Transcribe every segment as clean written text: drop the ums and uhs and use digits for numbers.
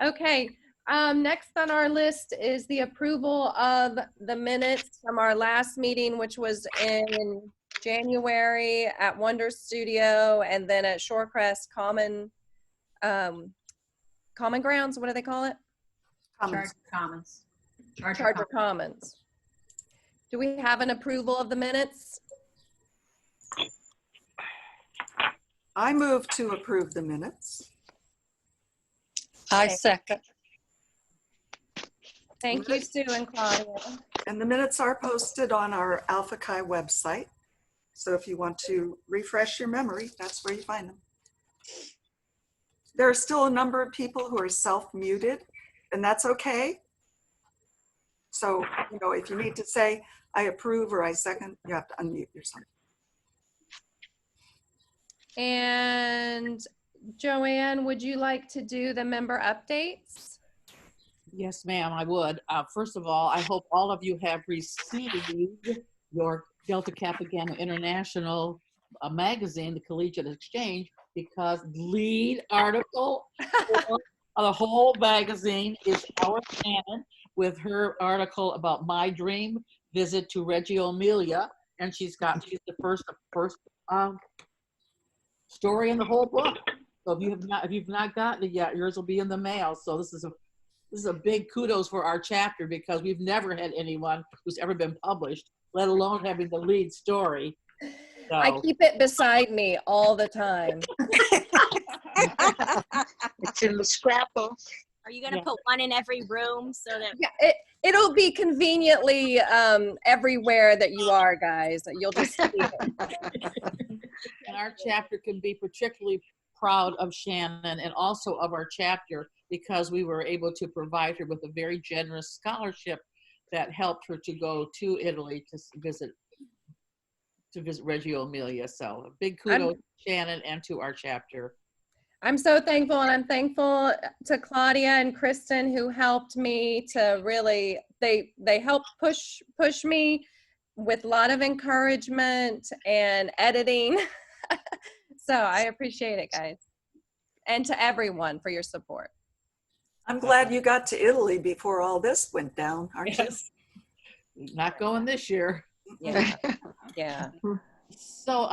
Okay, next on our list is the approval of the minutes from our last meeting, which was in January at Wonder Studio and then at Shorecrest Common Grounds. What do they call it? Commons. Commons. Charter Commons. Do we have an approval of the minutes? I move to approve the minutes. I Okay. second. Thank you, Sue and Claudia. And the minutes are posted on our Alpha Chi website. So if you want to refresh your memory, that's where you find them. There are still a number of people who are self-muted, and that's okay. So, you know, if you need to say, I approve or I second, you have to unmute yourself. And Joanne, would you like to do the member updates? Yes, ma'am, I would. First of all, I hope all of you have received your Delta Kappa Gamma International magazine, the Collegiate Exchange, because the lead article for the whole magazine is our Shannon with her article about my dream visit to Reggio Emilia, and she's the first story in the whole book. So if you've not gotten it yet, yours will be in the mail. So this is a big kudos for our chapter, because we've never had anyone who's ever been published, let alone having the lead story. So, I keep it beside me all the time. It's in the scrapbook. Are you gonna put one in every room so that? Yeah, it'll be conveniently everywhere that you are, guys. You'll just see it. and our chapter can be particularly proud of Shannon and also of our chapter, because we were able to provide her with a very generous scholarship that helped her to go to Italy to visit Reggio Emilia. So a big kudos to Shannon and to our chapter. I'm so thankful, and I'm thankful to Claudia and Kristen, who helped me to really, they helped push me with a lot of encouragement and editing. So I appreciate it, guys. And to everyone for your support. I'm glad you got to Italy before all this went down, aren't you? Yes. Not going this year. Yeah. Yeah. So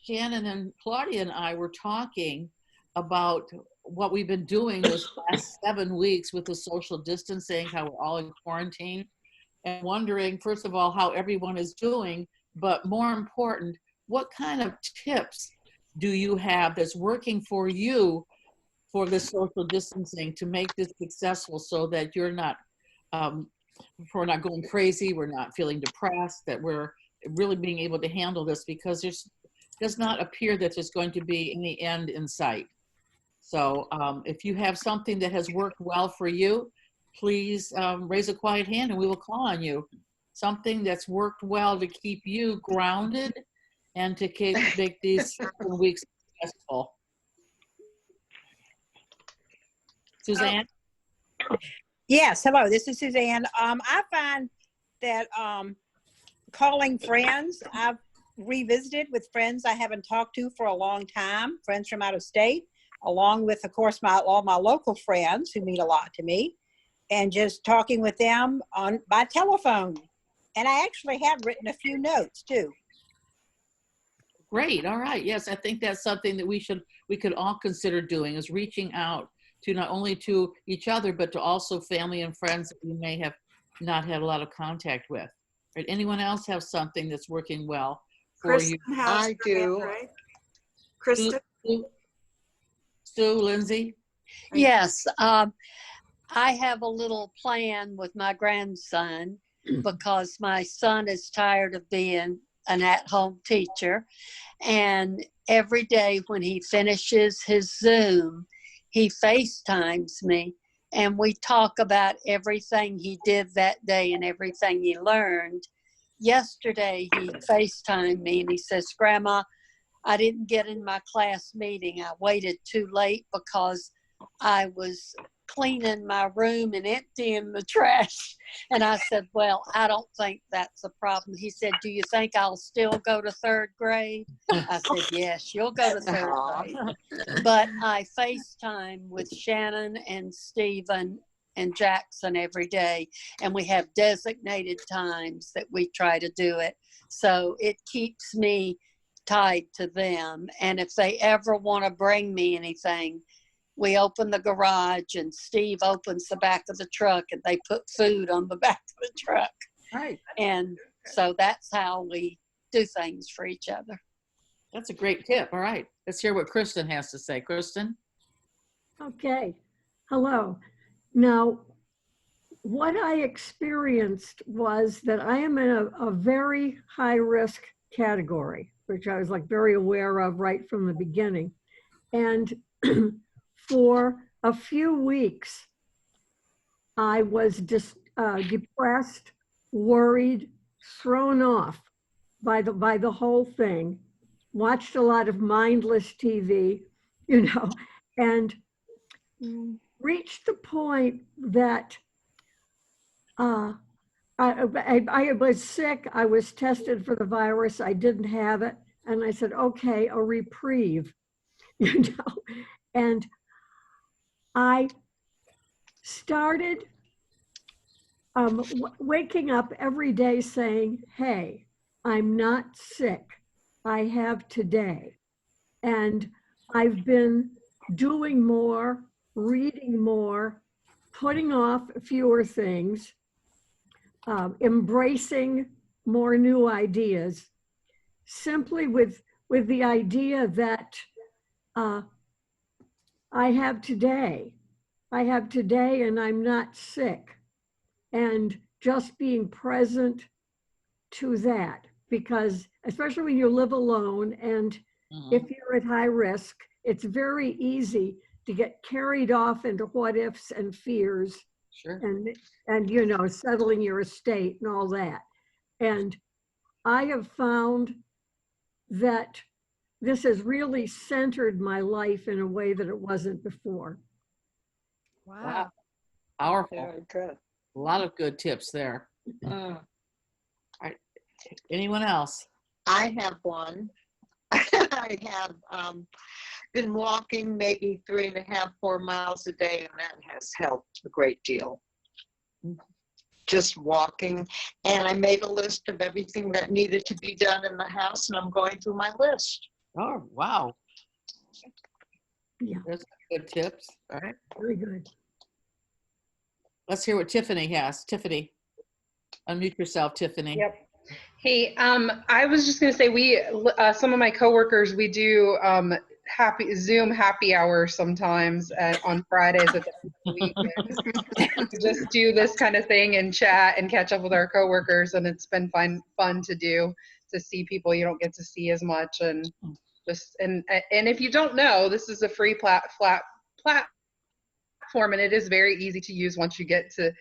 Shannon and Claudia and I were talking about what we've been doing this last 7 weeks with the social distancing, how we're all in quarantine, and wondering, first of all, how everyone is doing, but more important, what kind of tips do you have that's working for you for this social distancing to make this successful, so that you're not, we're not going crazy, we're not feeling depressed, that we're really being able to handle this, because does not appear that there's going to be any end in sight. So if you have something that has worked well for you, please raise a quiet hand and we will call on you. Something that's worked well to keep you grounded and to make these weeks successful. Suzanne? Yes, hello, this is Suzanne. I find that calling friends, I've revisited with friends I haven't talked to for a long time, friends from out of state, along with, of course, all my local friends who mean a lot to me, and just talking with them by telephone. And I actually have written a few notes too. Great, all right. Yes, I think that's something that we could all consider doing, is reaching out to not only to each other, but to also family and friends that we may have not had a lot of contact with. Right? Anyone else have something that's working well for Kristen you? has I her hand do. raised. Kristen? Sue, Lindsay? Yes, I have a little plan with my grandson, because my son is tired of being an at-home teacher. And every day when he finishes his Zoom, he FaceTimes me, and we talk about everything he did that day and everything he learned. Yesterday, he FaceTimed me and he says, Grandma, I didn't get in my class meeting. I waited too late because I was cleaning my room and emptying the trash. And I said, well, I don't think that's a problem. He said, do you think I'll still go to third grade? I said, yes, you'll go to third grade. But I FaceTime with Shannon and Stephen and Jackson every day, and we have designated times that we try to do it. So it keeps me tied to them. And if they ever want to bring me anything, we open the garage and Steve opens the back of the truck and they put food on the back of the truck. Right. And so that's how we do things for each other. That's a great tip. All right. Let's hear what Kristen has to say. Kristen? Okay. Hello. Now, what I experienced was that I am in a very high risk category, which I was like very aware of right from the beginning. And for a few weeks, I was depressed, worried, thrown off by the whole thing, watched a lot of mindless TV, and reached the point that I was sick. I was tested for the virus. I didn't have it. And I said, okay, a reprieve, And I started waking up every day saying, hey, I'm not sick. I have today. And I've been doing more, reading more, putting off fewer things, embracing more new ideas, simply with the idea that I have today. I have today and I'm not sick. And just being present to that, because especially when you live alone and if you're at high risk, it's very easy to get carried off into what ifs and fears. Sure. And settling your estate and all that. And I have found that this has really centered my life in a way that it wasn't before. Wow. Powerful. Very good. A lot of good tips there. All right. Anyone else? I have one. I have been walking maybe 3.5, 4 miles a day, and that has helped a great deal. Just walking. And I made a list of everything that needed to be done in the house, and I'm going through my list. Oh, wow. Yeah. Those are good tips. All right. Very good. Let's hear what Tiffany has. Tiffany, unmute yourself, Tiffany. Yep. Hey, I was just going to say some of my coworkers, we do Zoom happy hour sometimes on Fridays at the end of the week. We just do this kind of thing and chat and catch up with our coworkers, and it's been fun to do, to see people you don't get to see as much, and if you don't know, this is a free platform, and it is very easy to use once you get the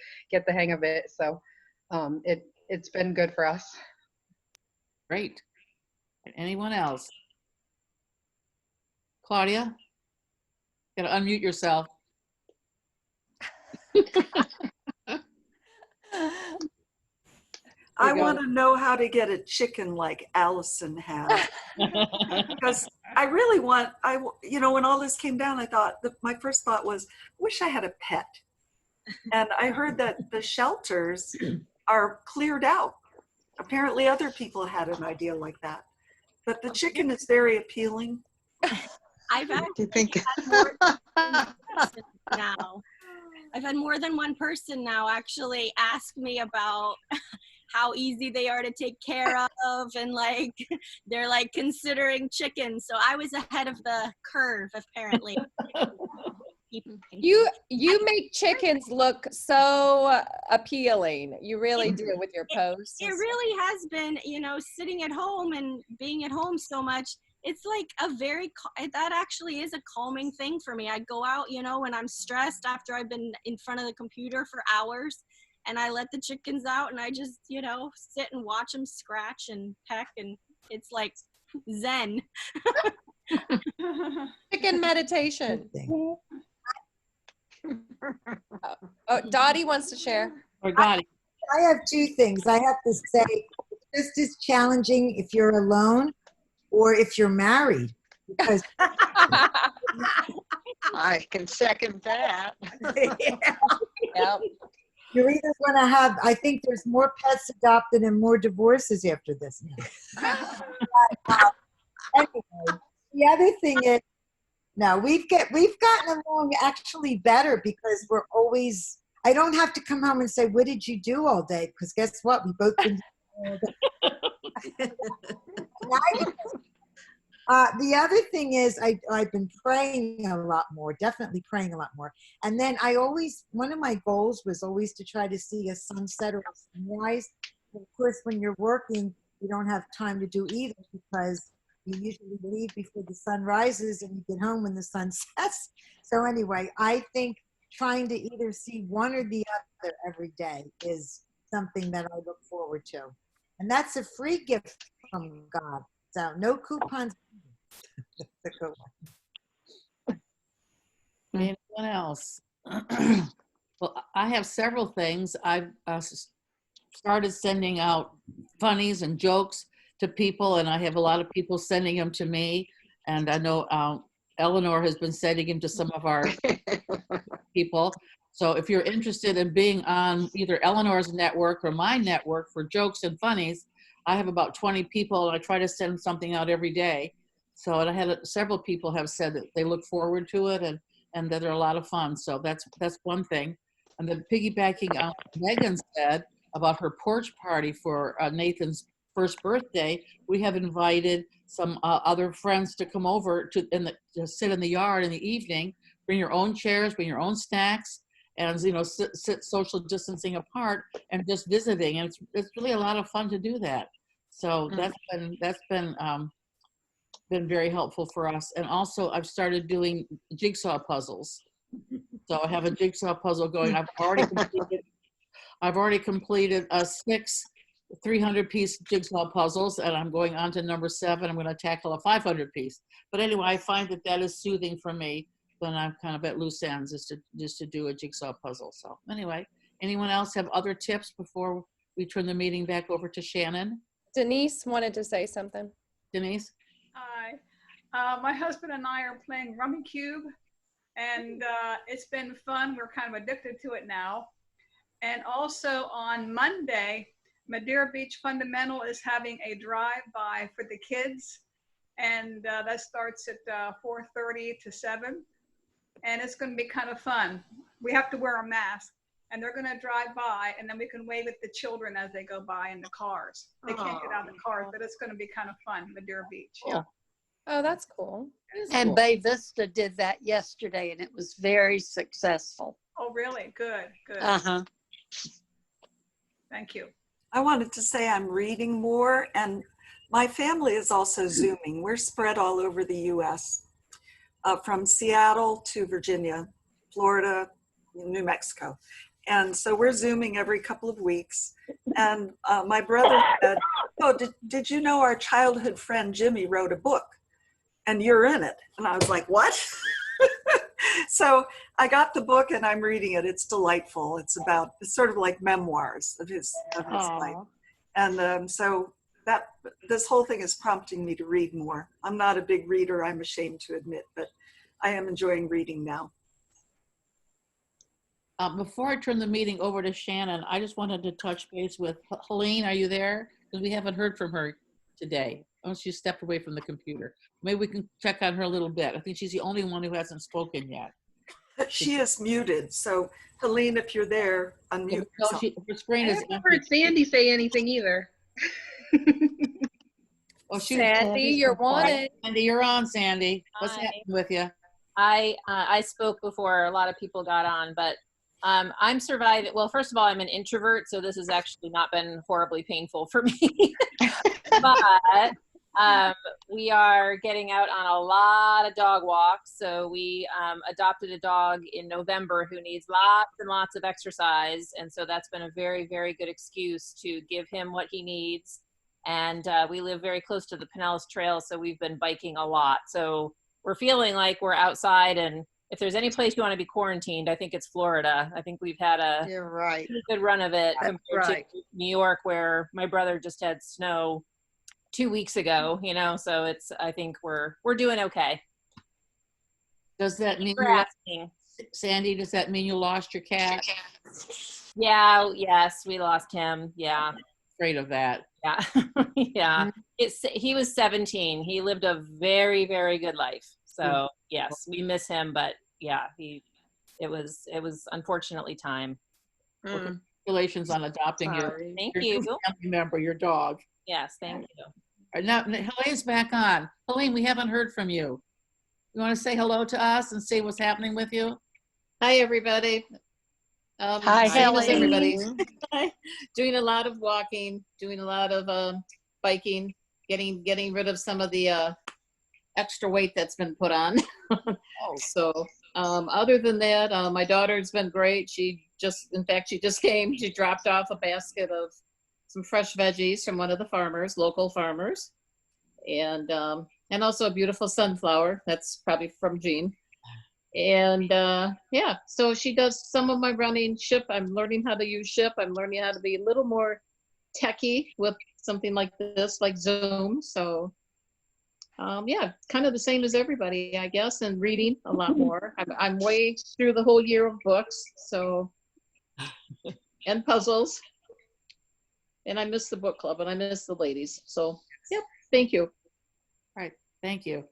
hang of it. So it's been good for us. Great. Anyone else? Claudia, you gotta unmute yourself. I want to know how to get a chicken like Allison has. Because I really want, when all this came down, I thought, my first thought was, wish I had a pet. And I heard that the shelters are cleared out. Apparently other people had an idea like that. But the chicken is very appealing. I've actually I've had more than one person now actually ask me about how easy they are to take care of, and they're considering chickens. So I was ahead of the curve, apparently. You make chickens look so appealing. You really do with your posts. It really has been, sitting at home and being at home so much. It's that actually is a calming thing for me. I go out, when I'm stressed after I've been in front of the computer for hours, and I let the chickens out and I just, sit and watch them scratch and peck, and it's like Zen. Chicken meditation. Oh, Dottie wants to share. Or Dottie. I have two things. I have to say, it's just as challenging if you're alone or if you're married, because I can second that. Yep. you're either going to have, I think there's more pets adopted and more divorces after this. Anyway, the other thing is, no, we've gotten along actually better because we're always, I don't have to come home and say, what did you do all day? Because guess what? We both been doing all day. The other thing is I've been praying a lot more, definitely praying a lot more. And then one of my goals was always to try to see a sunset or a sunrise. Of course, when you're working, you don't have time to do either because you usually leave before the sun rises and you get home when the sun sets. So anyway, I think trying to either see one or the other every day is something that I look forward to. And that's a free gift from God. So no coupons. That's a good one. Anyone else? Well, I have several things. I've started sending out funnies and jokes to people, and I have a lot of people sending them to me. And I know Eleanor has been sending them to some of our people. So if you're interested in being on either Eleanor's network or my network for jokes and funnies, I have about 20 people, and I try to send something out every day. So, and I had several people have said that they look forward to it and that they're a lot of fun. So that's one thing. And then piggybacking on what Megan said about her porch party for Nathan's first birthday, we have invited some other friends to come over to sit in the yard in the evening. Bring your own chairs, bring your own snacks, and sit social distancing apart and just visiting. And it's really a lot of fun to do that. So that's been very helpful for us. And also I've started doing jigsaw puzzles. So I have a jigsaw puzzle going. I've already completed 6 300-piece jigsaw puzzles, and I'm going on to number 7. I'm going to tackle a 500-piece. But anyway, I find that is soothing for me when I'm kind of at loose ends, just to do a jigsaw puzzle. So anyway, anyone else have other tips before we turn the meeting back over to Shannon? Denise wanted to say something. Denise? Hi. My husband and I are playing Rummy Cube, and it's been fun. We're kind of addicted to it now. And also on Monday, Madeira Beach Fundamental is having a drive-by for the kids, and that starts at 4:30 to 7, and it's going to be kind of fun. We have to wear a mask, and they're going to drive by, and then we can wave at the children as they go by in the cars. They can't get out of the cars, but it's going to be kind of fun, Madeira Beach. Yeah. Oh, that's cool. And Bay Vista did that yesterday, and it was very successful. Oh, really? Good, good. Uh-huh. Thank you. I wanted to say I'm reading more, and my family is also Zooming. We're spread all over the U.S., from Seattle to Virginia, Florida, New Mexico. And so we're Zooming every couple of weeks. And my brother said, oh, did you know our childhood friend Jimmy wrote a book? And you're in it. And I was like, what? So I got the book and I'm reading it. It's delightful. It's sort of like memoirs of his life. And so this whole thing is prompting me to read more. I'm not a big reader, I'm ashamed to admit, but I am enjoying reading now. Before I turn the meeting over to Shannon, I just wanted to touch base with Helene. Are you there? Because we haven't heard from her today. Oh, she stepped away from the computer. Maybe we can check on her a little bit. I think she's the only one who hasn't spoken yet. She is muted. So Helene, if you're there, unmute yourself. Her screen I is haven't heard Sandy say anything either. Oh, Sandy, you're wanted. Sandy, you're on, Sandy. What's Hi. happening with you? I spoke before a lot of people got on, but I'm surviving. Well, first of all, I'm an introvert, so this has actually not been horribly painful for me. But we are getting out on a lot of dog walks. So we adopted a dog in November who needs lots and lots of exercise. And so that's been a very, very good excuse to give him what he needs. And we live very close to the Pinellas Trail, so we've been biking a lot. So we're feeling like we're outside and if there's any place you want to be quarantined, I think it's Florida. I think we've had a You're right. pretty good run of it That's compared right. to New York, where my brother just had snow 2 weeks ago, you know, so I think we're doing okay. Does that mean For you asking. Sandy, does that mean you lost your cat? Yeah, yes, we lost him. Yeah. Afraid of that. Yeah. Yeah. He was 17. He lived a very, very good life. So yes, we miss him, but yeah, it was unfortunately time. Mm. Congratulations on adopting Sorry. Thank your you. new family member, your dog. Yes, thank you. All right, now Helene's back on. Helene, we haven't heard from you. You want to say hello to us and say what's happening with you? Hi, everybody. Hi, Same as Helene. everybody. Doing a lot of walking, doing a lot of biking, getting rid of some of the extra weight that's been put on. So other than that, my daughter's been great. In fact, she just came. She dropped off a basket of some fresh veggies from one of the farmers, local farmers, and also a beautiful sunflower. That's probably from Jean. And yeah, so she does some of my running. Ship, I'm learning how to use Ship. I'm learning how to be a little more techie with something like this, like Zoom. So yeah, kind of the same as everybody, I guess, and reading a lot more. I'm way through the whole year of books, so, and puzzles. And I miss the book club, and I miss the ladies. So, yep, thank you. All right, thank you.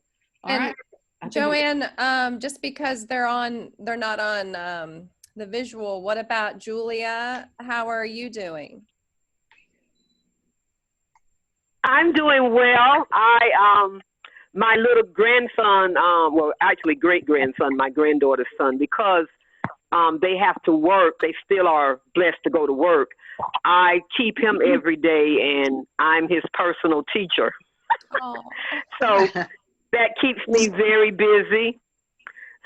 All And right. Joanne, just because they're not on the visual, what about Julia? How are you doing? I'm doing well. My little grandson, well, actually great grandson, my granddaughter's son, because they have to work, they still are blessed to go to work. I keep him every day, and I'm his personal teacher. Oh. So that keeps me very busy.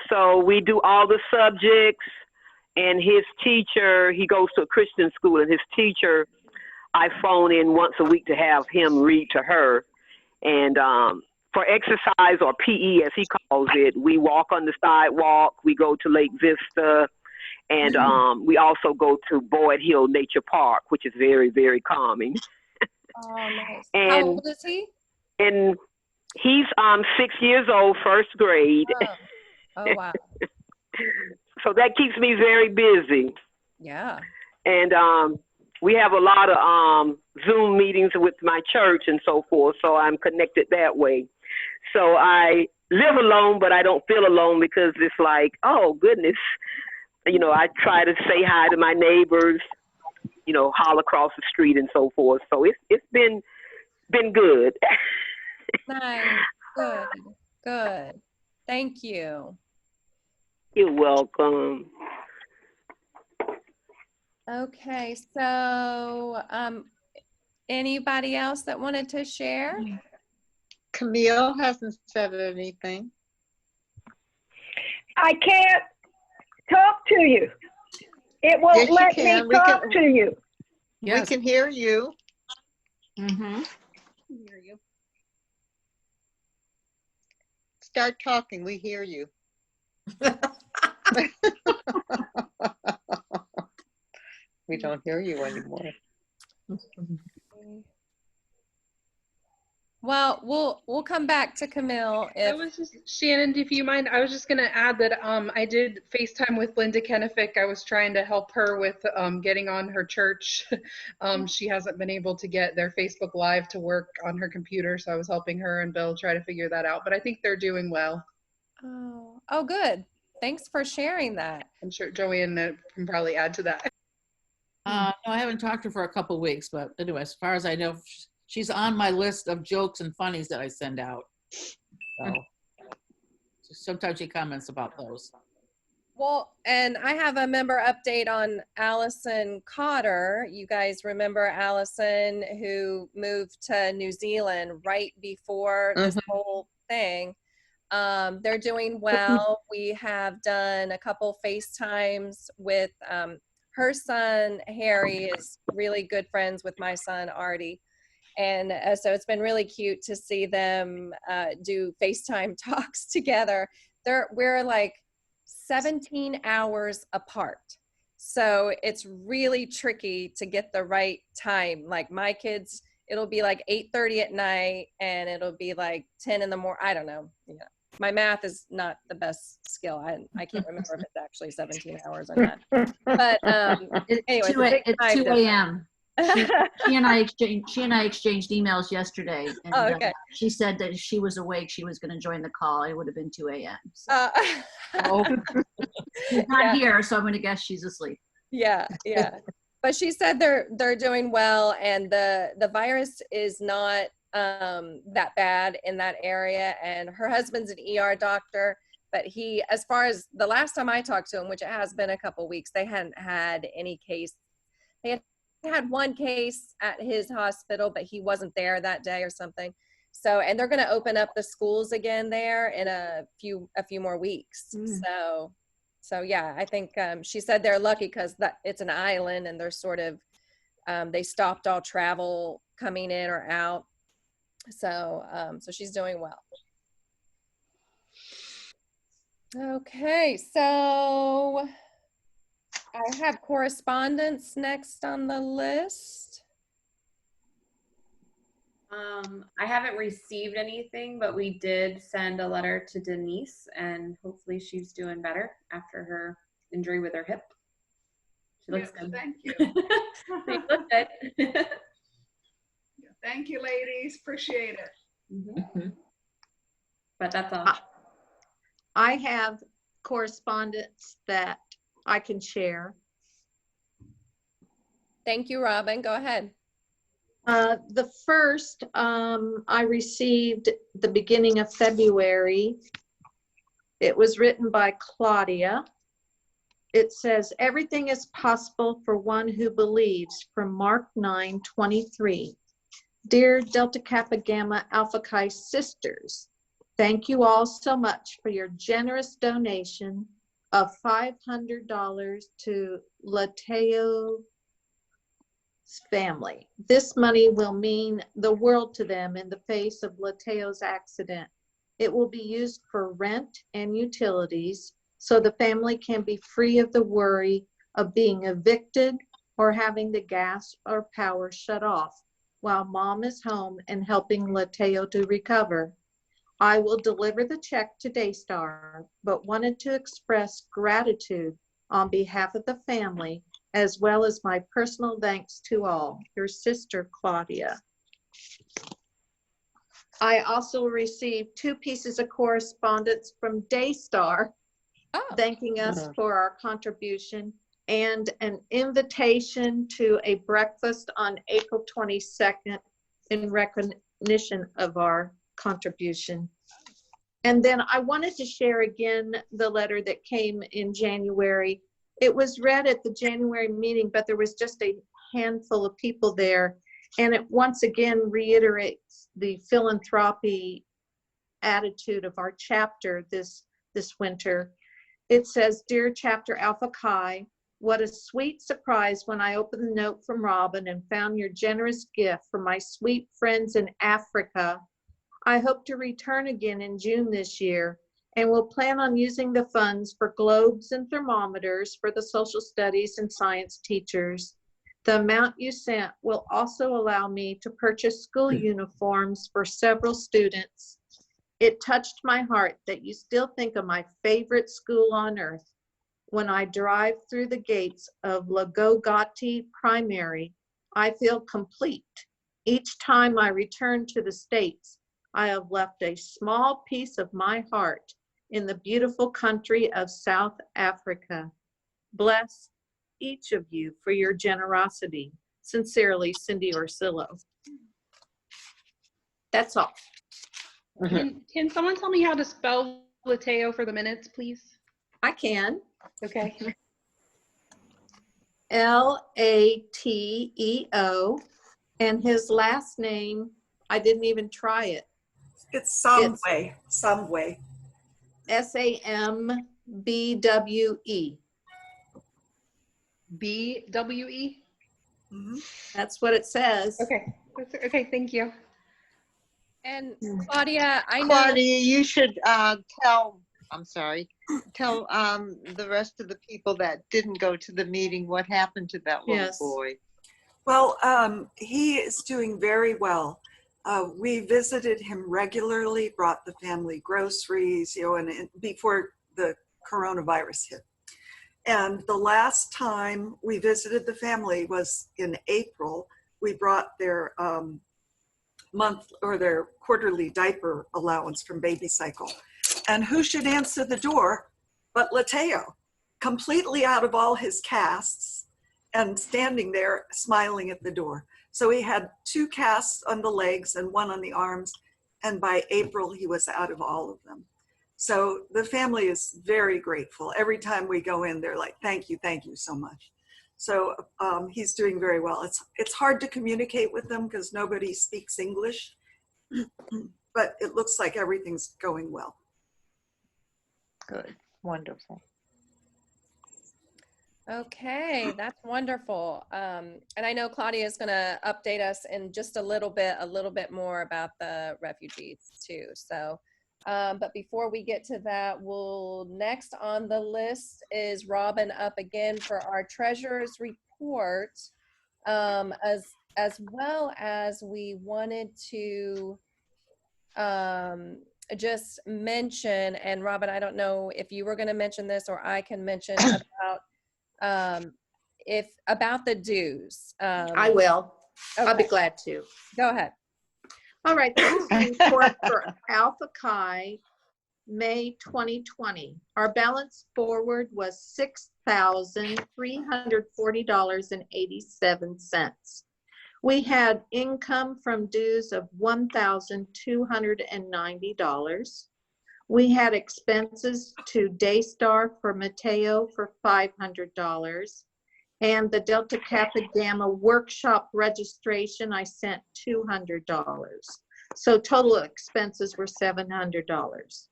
So we do all the subjects, and his teacher, he goes to a Christian school, and his teacher, I phone in once a week to have him read to her. And for exercise, or PE as he calls it, we walk on the sidewalk, we go to Lake Vista, and we also go to Boyd Hill Nature Park, which is very, very calming. Oh, nice. And, How old is he? And he's 6 years old, first grade. Oh, wow. So that keeps me very busy. Yeah. And we have a lot of Zoom meetings with my church and so forth, so I'm connected that way. So I live alone, but I don't feel alone, because it's like, oh, goodness. You know, I try to say hi to my neighbors, you know, holler across the street and so forth. So it's been good. Nice. Good. Good. Thank you. You're welcome. Okay, so anybody else that wanted to share? Camille hasn't said anything. I can't talk to you. It won't Yes, you let can. me We talk can- to you. We can hear you. Mm-hmm. Hear you. Start talking. We hear you. We don't hear you anymore. Well, we'll come back to Camille I was just, Shannon, if you mind, I was just going to add that I did FaceTime with Linda Kenefick. I was trying to help her with getting on her church. She hasn't been able to get their Facebook Live to work on her computer, so I was helping her and Bill try to figure that out. But I think they're doing well. Oh, good. Thanks for sharing that. I'm sure Joanne can probably add to that. No, I haven't talked to her for a couple of weeks, but anyway, as far as I know, she's on my list of jokes and funnies that I send out. So sometimes she comments about those. Well, and I have a member update on Allison Cotter. You guys remember Allison, who moved to New Zealand right before this whole thing. They're doing well. We have done a couple FaceTimes with her son, Harry, is really good friends with my son, Artie. And so it's been really cute to see them do FaceTime talks together. We're like 17 hours apart. So it's really tricky to get the right time. Like my kids, it'll be like 8:30 at night and it'll be like 10 in the morning. I don't know. Yeah. My math is not the best skill. I can't remember if it's actually 17 hours or not. But anyway, it's 2 a.m. She and I exchanged emails yesterday, and Oh, okay. she said that if she was awake, she was going to join the call. It would have been 2 a.m. So. She's not here, so I'm going to guess she's asleep. Yeah. But she said they're doing well, and the virus is not that bad in that area. And her husband's an ER doctor, but he, as far as the last time I talked to him, which it has been a couple weeks, they hadn't had any case. They had one case at his hospital, but he wasn't there that day or something. So, and they're going to open up the schools again there in a few more weeks. So yeah, I think she said they're lucky because it's an island and they're sort of, they stopped all travel coming in or out. So, so she's doing well. Okay, so I have correspondence next on the list. I haven't received anything, but we did send a letter to Denise, and hopefully she's doing better after her injury with her hip. She looks good. Thank you. She looks good. Thank you, ladies. Appreciate it. But that's all. I have correspondence that I can share. Thank you, Robin. Go ahead. The first I received the beginning of February. It was written by Claudia. It says, "Everything is possible for one who believes," from Mark 9:23. Dear Delta Kappa Gamma Alpha Chi sisters, thank you all so much for your generous donation of $500 to Lateo family. This money will mean the world to them in the face of Lateo's accident. It will be used for rent and utilities so the family can be free of the worry of being evicted or having the gas or power shut off while mom is home and helping Lateo to recover. I will deliver the check to Daystar, but wanted to express gratitude on behalf of the family, as well as my personal thanks to all. Your sister, Claudia. I also received 2 pieces of correspondence from Daystar, thanking us for our contribution, and an invitation to a breakfast on April 22nd in recognition of our contribution. And then I wanted to share again the letter that came in January. It was read at the January meeting, but there was just a handful of people there. And it once again reiterates the philanthropy attitude of our chapter this winter. It says, "Dear Chapter Alpha Chi, what a sweet surprise when I opened the note from Robin and found your generous gift for my sweet friends in Africa. I hope to return again in June this year and will plan on using the funds for globes and thermometers for the social studies and science teachers. The amount you sent will also allow me to purchase school uniforms for several students. It touched my heart that you still think of my favorite school on earth. When I drive through the gates of Lagogati Primary, I feel complete. Each time I return to the States, I have left a small piece of my heart in the beautiful country of South Africa. Bless each of you for your generosity. Sincerely, Cindy Orsillo." That's all. Can someone tell me how to spell Lateo for the minutes, please? I can. Okay. Lateo, and his last name, I didn't even try it. It's Samwe. Samwe. SAMBWE. BWE? That's what it says. Okay. Okay, thank you. And Claudia, I know. Claudia, you should tell I'm sorry. Tell the rest of the people that didn't go to the meeting what happened to that little Yes. boy. Well, he is doing very well. We visited him regularly, brought the family groceries, and before the coronavirus hit. And the last time we visited the family was in April. We brought their their quarterly diaper allowance from Baby Cycle. And who should answer the door but Lateo, completely out of all his casts and standing there smiling at the door. So he had 2 casts on the legs and 1 on the arms. And by April, he was out of all of them. So the family is very grateful. Every time we go in, they're like, thank you so much. So he's doing very well. It's hard to communicate with them because nobody speaks English, but it looks like everything's going well. Good, wonderful. Okay, that's wonderful. And I know Claudia is going to update us in just a little bit more about the refugees too. So, but before we get to that, next on the list is Robin up again for our treasurer's report, as well as we wanted to just mention, and Robin, I don't know if you were going to mention this or I can mention about the dues. I will. Okay. I'll be glad to. Go ahead. All right, this is the report for Alpha Chi, May 2020. Our balance forward was $6,340.87. We had income from dues of $1,290. We had expenses to Daystar for Mateo for $500. And the Delta Kappa Gamma workshop registration, I sent $200. So total expenses were $700.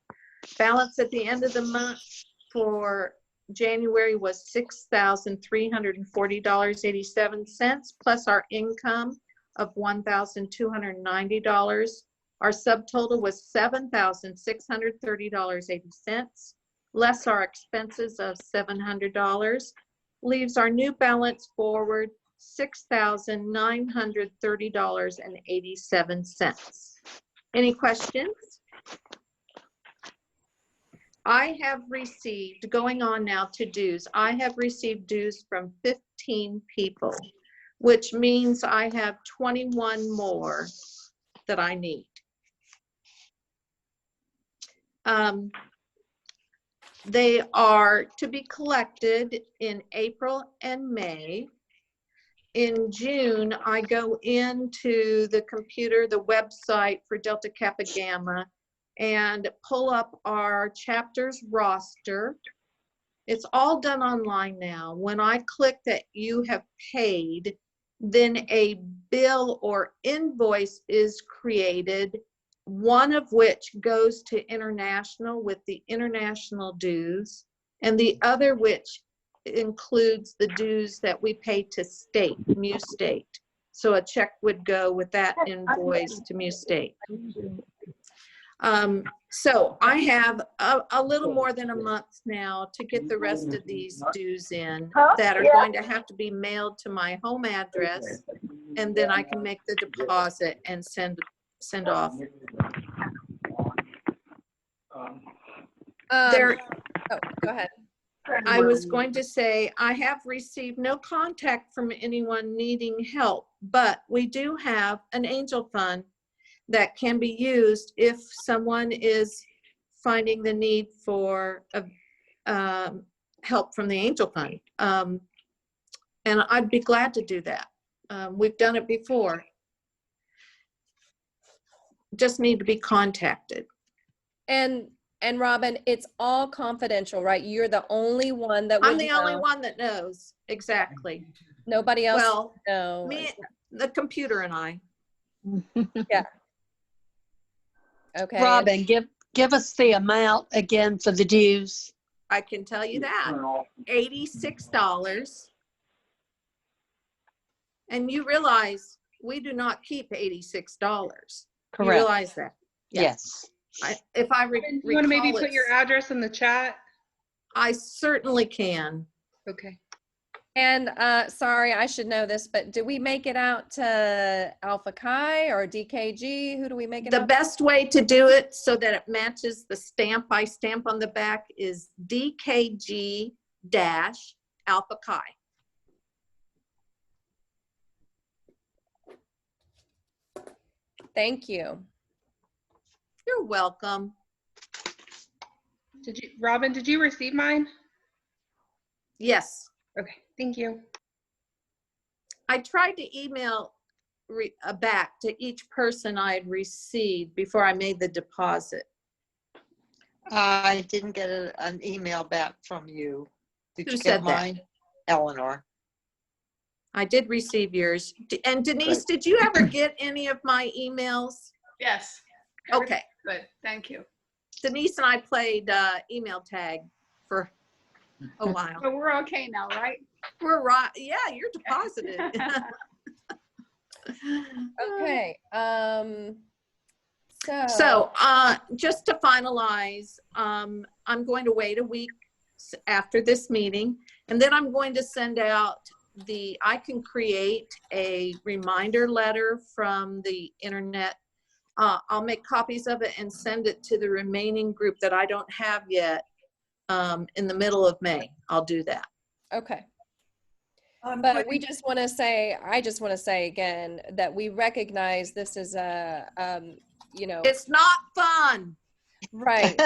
Balance at the end of the month for January was $6,340.87 plus our income of $1,290. Our subtotal was $7,630.80 less our expenses of $700. Leaves our new balance forward $6,930.87. Any questions? I have received, going on now to dues, I have received dues from 15 people, which means I have 21 more that I need. They are to be collected in April and May. In June, I go into the computer, the website for Delta Kappa Gamma, and pull up our chapters roster. It's all done online now. When I click that you have paid, then a bill or invoice is created, one of which goes to international with the international dues, and the other which includes the dues that we pay to state, MuState. So a check would go with that invoice to MuState. So I have a little more than a month now to get the rest of these dues in that are going to have to be mailed to my home address, and then I can make the deposit and send off. Oh, go ahead. I was going to say, I have received no contact from anyone needing help, but we do have an angel fund that can be used if someone is finding the need for help from the angel fund. And I'd be glad to do that. We've done it before. Just need to be contacted. And Robin, it's all confidential, right? You're the only one that I'm the only one that knows. Exactly. Nobody else Well, knows. me, the computer and I. Yeah. Okay. Robin, give us the amount again for the dues. I can tell you that. $86. And you realize we do not keep $86. Correct. You realize that? Yes. if I Do you want to maybe recall put your address in the chat? I certainly can. Okay. And sorry, I should know this, but do we make it out to Alpha Chi or DKG? Who do we make it The out best way to do it so that it matches the stamp I stamp on the back is DKG dash Alpha Chi. Thank you. You're welcome. Robin, did you receive mine? Yes. Okay, thank you. I tried to email back to each person I had received before I made the deposit. I didn't get an email back from you. Did Who you said get that? mine? Eleanor. I did receive yours. And Denise, did you ever get any of my emails? Yes. Okay. Good. Thank you. Denise and I played email tag for a while. So we're okay now, right? We're right. Yeah, you're deposited. Okay. So just to finalize, I'm going to wait a week after this meeting, and then I'm going to send out I can create a reminder letter from the internet. I'll make copies of it and send it to the remaining group that I don't have yet in the middle of May. I'll do that. Okay. But we just want to say, I just want to say again that we recognize this is a, you know, it's not fun. Right.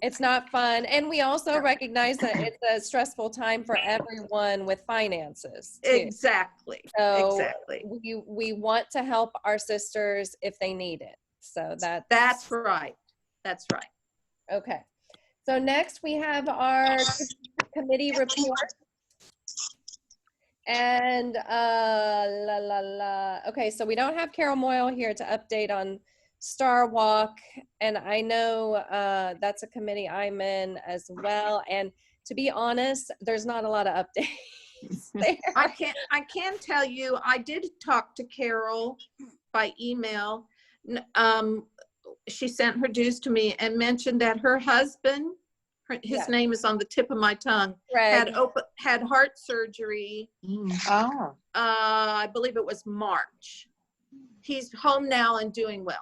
It's not fun. And we also recognize that it's a stressful time for everyone with finances, too. Exactly. So exactly. we want to help our sisters if they need it. So that's right. That's right. Okay. So next we have our committee report. And okay, so we don't have Carol Moyle here to update on Star Walk, and I know that's a committee I'm in as well. And to be honest, there's not a lot of updates there. I can tell you, I did talk to Carol by email. She sent her dues to me and mentioned that her husband, his name is on the tip of my tongue, had heart surgery. I believe it was March. He's home now and doing well.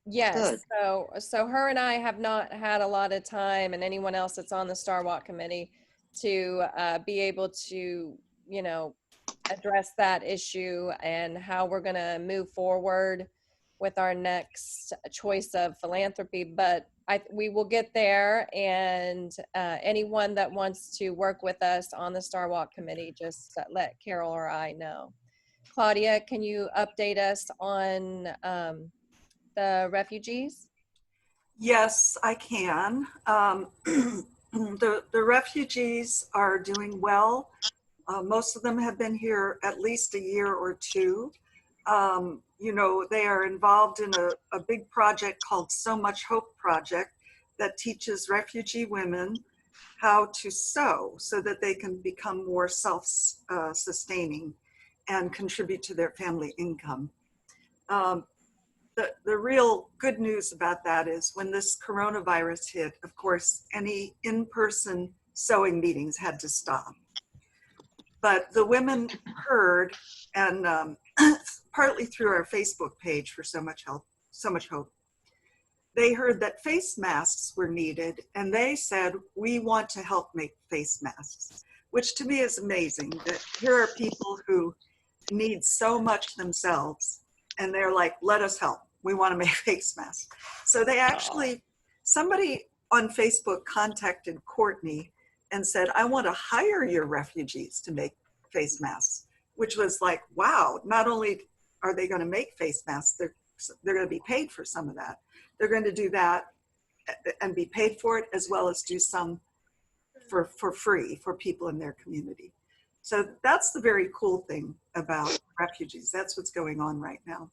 Yes. So her and I have not had a lot of time, and anyone else that's on the Star Walk committee, to be able to, you know, address that issue and how we're going to move forward with our next choice of philanthropy. But we will get there, and anyone that wants to work with us on the Star Walk committee, just let Carol or I know. Claudia, can you update us on the refugees? Yes, I can. The refugees are doing well. Most of them have been here at least a year or two. You know, they are involved in a big project called So Much Hope Project that teaches refugee women how to sew so that they can become more self-sustaining and contribute to their family income. The real good news about that is when this coronavirus hit, of course, any in-person sewing meetings had to stop. But the women heard, and partly through our Facebook page for So Much Hope, they heard that face masks were needed, and they said, we want to help make face masks, which to me is amazing, that here are people who need so much themselves, and they're like, let us help. We want to make face masks. So they actually, somebody on Facebook contacted Courtney and said, I want to hire your refugees to make face masks, which was like, wow, not only are they going to make face masks, they're going to be paid for some of that. They're going to do that and be paid for it, as well as do some for free for people in their community. So that's the very cool thing about refugees. That's what's going on right now.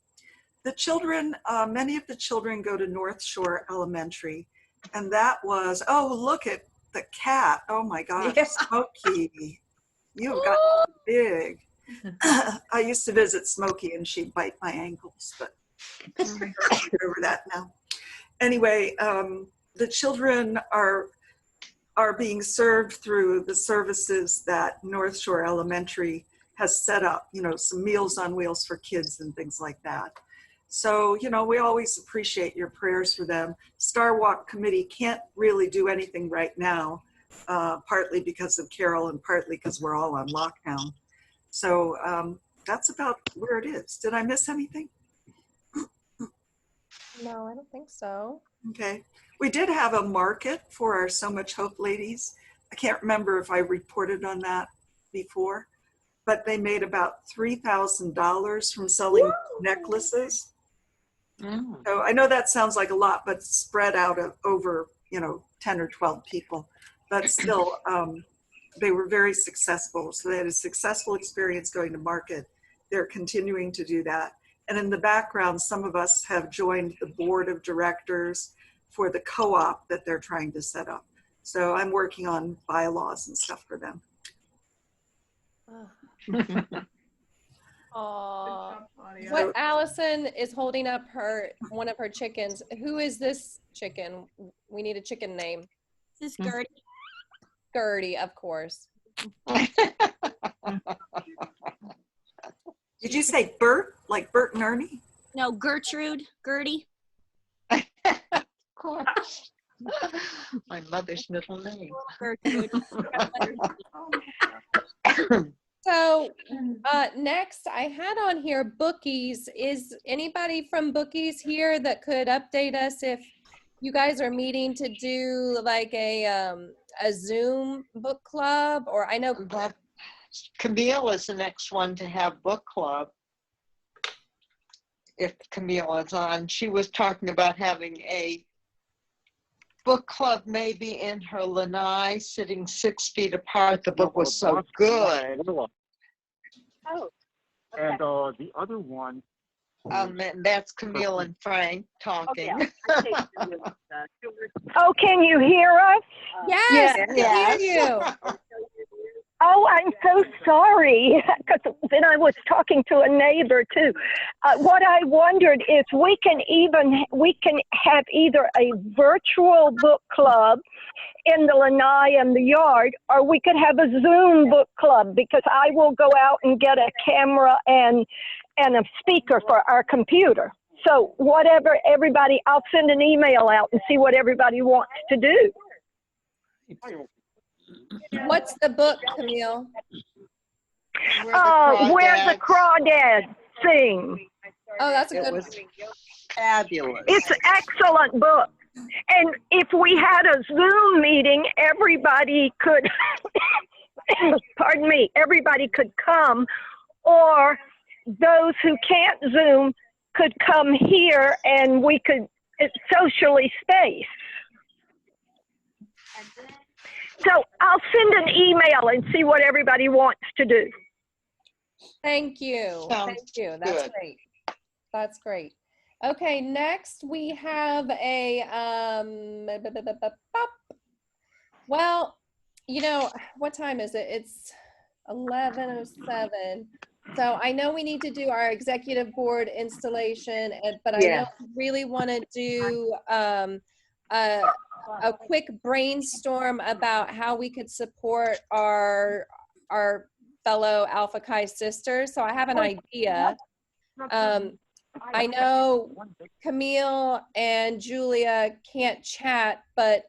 The children, many of the children go to North Shore Elementary, and that was, oh, look at the cat. Oh my gosh, yeah. Smokey, you've got big. I used to visit Smokey and she'd bite my ankles, but Over that now. Anyway, the children are being served through the services that North Shore Elementary has set up, you know, some Meals on Wheels for kids and things like that. So, you know, we always appreciate your prayers for them. Star Walk Committee can't really do anything right now, partly because of Carol and partly because we're all on lockdown. So that's about where it is. Did I miss anything? No, I don't think so. Okay. We did have a market for our So Much Hope ladies. I can't remember if I reported on that before, but they made about $3,000 from selling necklaces. So I know that sounds like a lot, but spread out over, you know, 10 or 12 people. But still, they were very successful. So they had a successful experience going to market. They're continuing to do that. And in the background, some of us have joined the board of directors for the co-op that they're trying to set up. So I'm working on bylaws and stuff for them. What Allison is holding up one of her chickens. Who is this chicken? We need a chicken name. This is Gertie. Gertie, of course. Did you say Bert, like Bert and Ernie? No, Gertrude, Gertie. Of course. My mother's middle name. Gertrude. So next I had on here Bookies. Is anybody from Bookies here that could update us if you guys are meeting to do like a Zoom book club? Or I know Camille is the next one to have book club. If Camille is on, she was talking about having a book club maybe in her lanai, sitting 6 feet apart. The book was so good. Oh. And the other one. And that's Camille and Frank talking. Oh, can you hear us? Yes, Yes. I hear you. Oh, I'm so sorry, because then I was talking to a neighbor too. What I wondered is we can have either a virtual book club in the lanai and the yard, or we could have a Zoom book club, because I will go out and get a camera and a speaker for our computer. So whatever I'll send an email out and see what everybody wants to do. What's the book, Camille? Where the Crawdads Sing. Oh, that's a It good was fabulous. It's an excellent book. And if we had a Zoom meeting, everybody could, pardon me, everybody could come, or those who can't Zoom could come here and we could socially space. So I'll send an email and see what everybody wants to do. Thank you. Sounds Thank you. That's good. great. That's great. Okay, next we have a well, you know, what time is it? It's 11:07. So I know we need to do our executive board installation, but I know we really want to do a quick brainstorm about how we could support our fellow Alpha Chi sisters. So I have an idea. I know Camille and Julia can't chat, but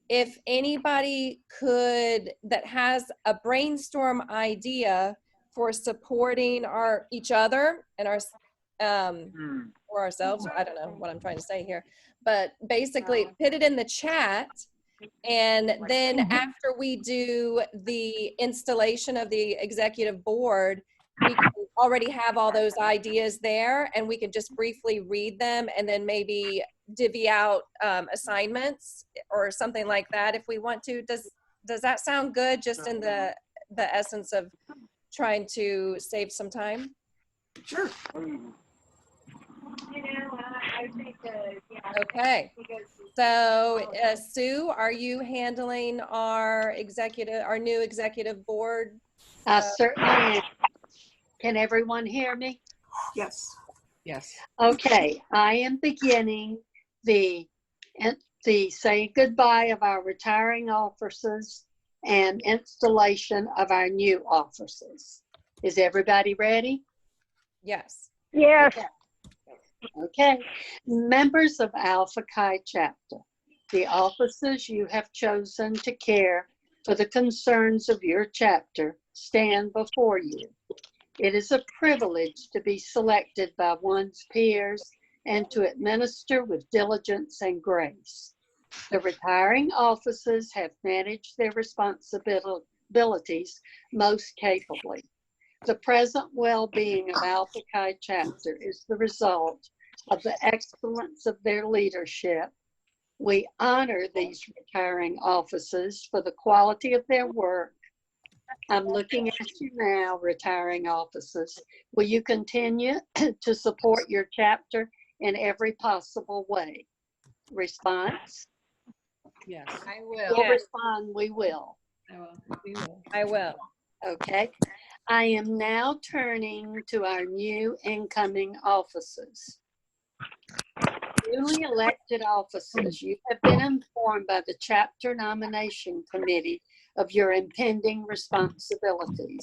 if anybody that has a brainstorm idea for supporting each other and or ourselves, I don't know what I'm trying to say here, but basically put it in the chat. And then after we do the installation of the executive board, we can already have all those ideas there, and we can just briefly read them and then maybe divvy out assignments or something like that if we want to. Does that sound good, just in the essence of trying to save some time? Sure. Okay. So Sue, are you handling our new executive board? I certainly am. Can everyone hear me? Yes. Yes. Okay, I am beginning the say goodbye of our retiring officers and installation of our new officers. Is everybody ready? Yes. Yes. Okay. Members of Alpha Chi chapter, the officers you have chosen to care for the concerns of your chapter stand before you. It is a privilege to be selected by one's peers and to administer with diligence and grace. The retiring officers have managed their responsibilities most capably. The present well-being of Alpha Chi chapter is the result of the excellence of their leadership. We honor these retiring officers for the quality of their work. I'm looking at you now, retiring officers. Will you continue to support your chapter in every possible way? Response? Yes. I We'll will. respond, we will. I will. We will. I will. Okay. I am now turning to our new incoming officers. Newly elected officers, you have been informed by the chapter nomination committee of your impending responsibilities.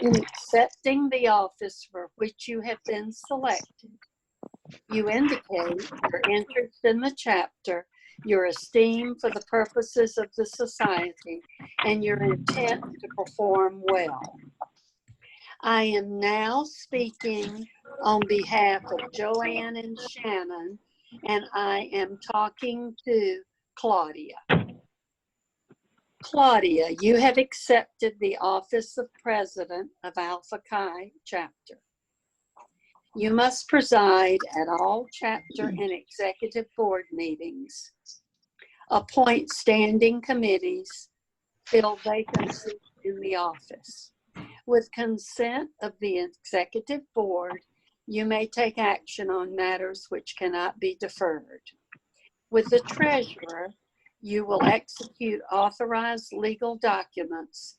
In accepting the office for which you have been selected, you indicate your interest in the chapter, your esteem for the purposes of the society, and your intent to perform well. I am now speaking on behalf of Joanne and Shannon, and I am talking to Claudia. Claudia, you have accepted the office of president of Alpha Chi chapter. You must preside at all chapter and executive board meetings, appoint standing committees, fill vacancies in the office. With consent of the executive board, you may take action on matters which cannot be deferred. With the treasurer, you will execute authorized legal documents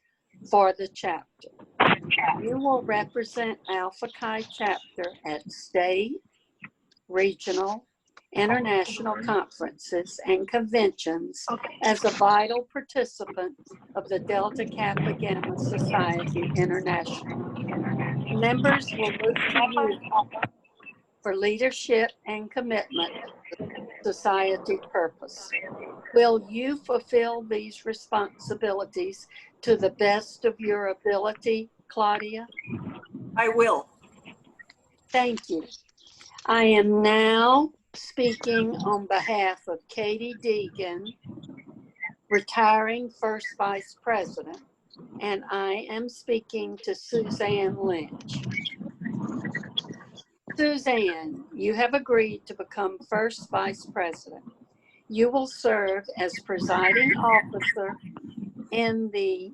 for the chapter. You will represent Alpha Chi chapter at state, regional, international conferences and conventions as a vital participant of the Delta Kappa Gamma Society International. Members will look to you for leadership and commitment to society purpose. Will you fulfill these responsibilities to the best of your ability, Claudia? I will. Thank you. I am now speaking on behalf of Katie Deegan, retiring first vice president, and I am speaking to Suzanne Lynch. Suzanne, you have agreed to become first vice president. You will serve as presiding officer in the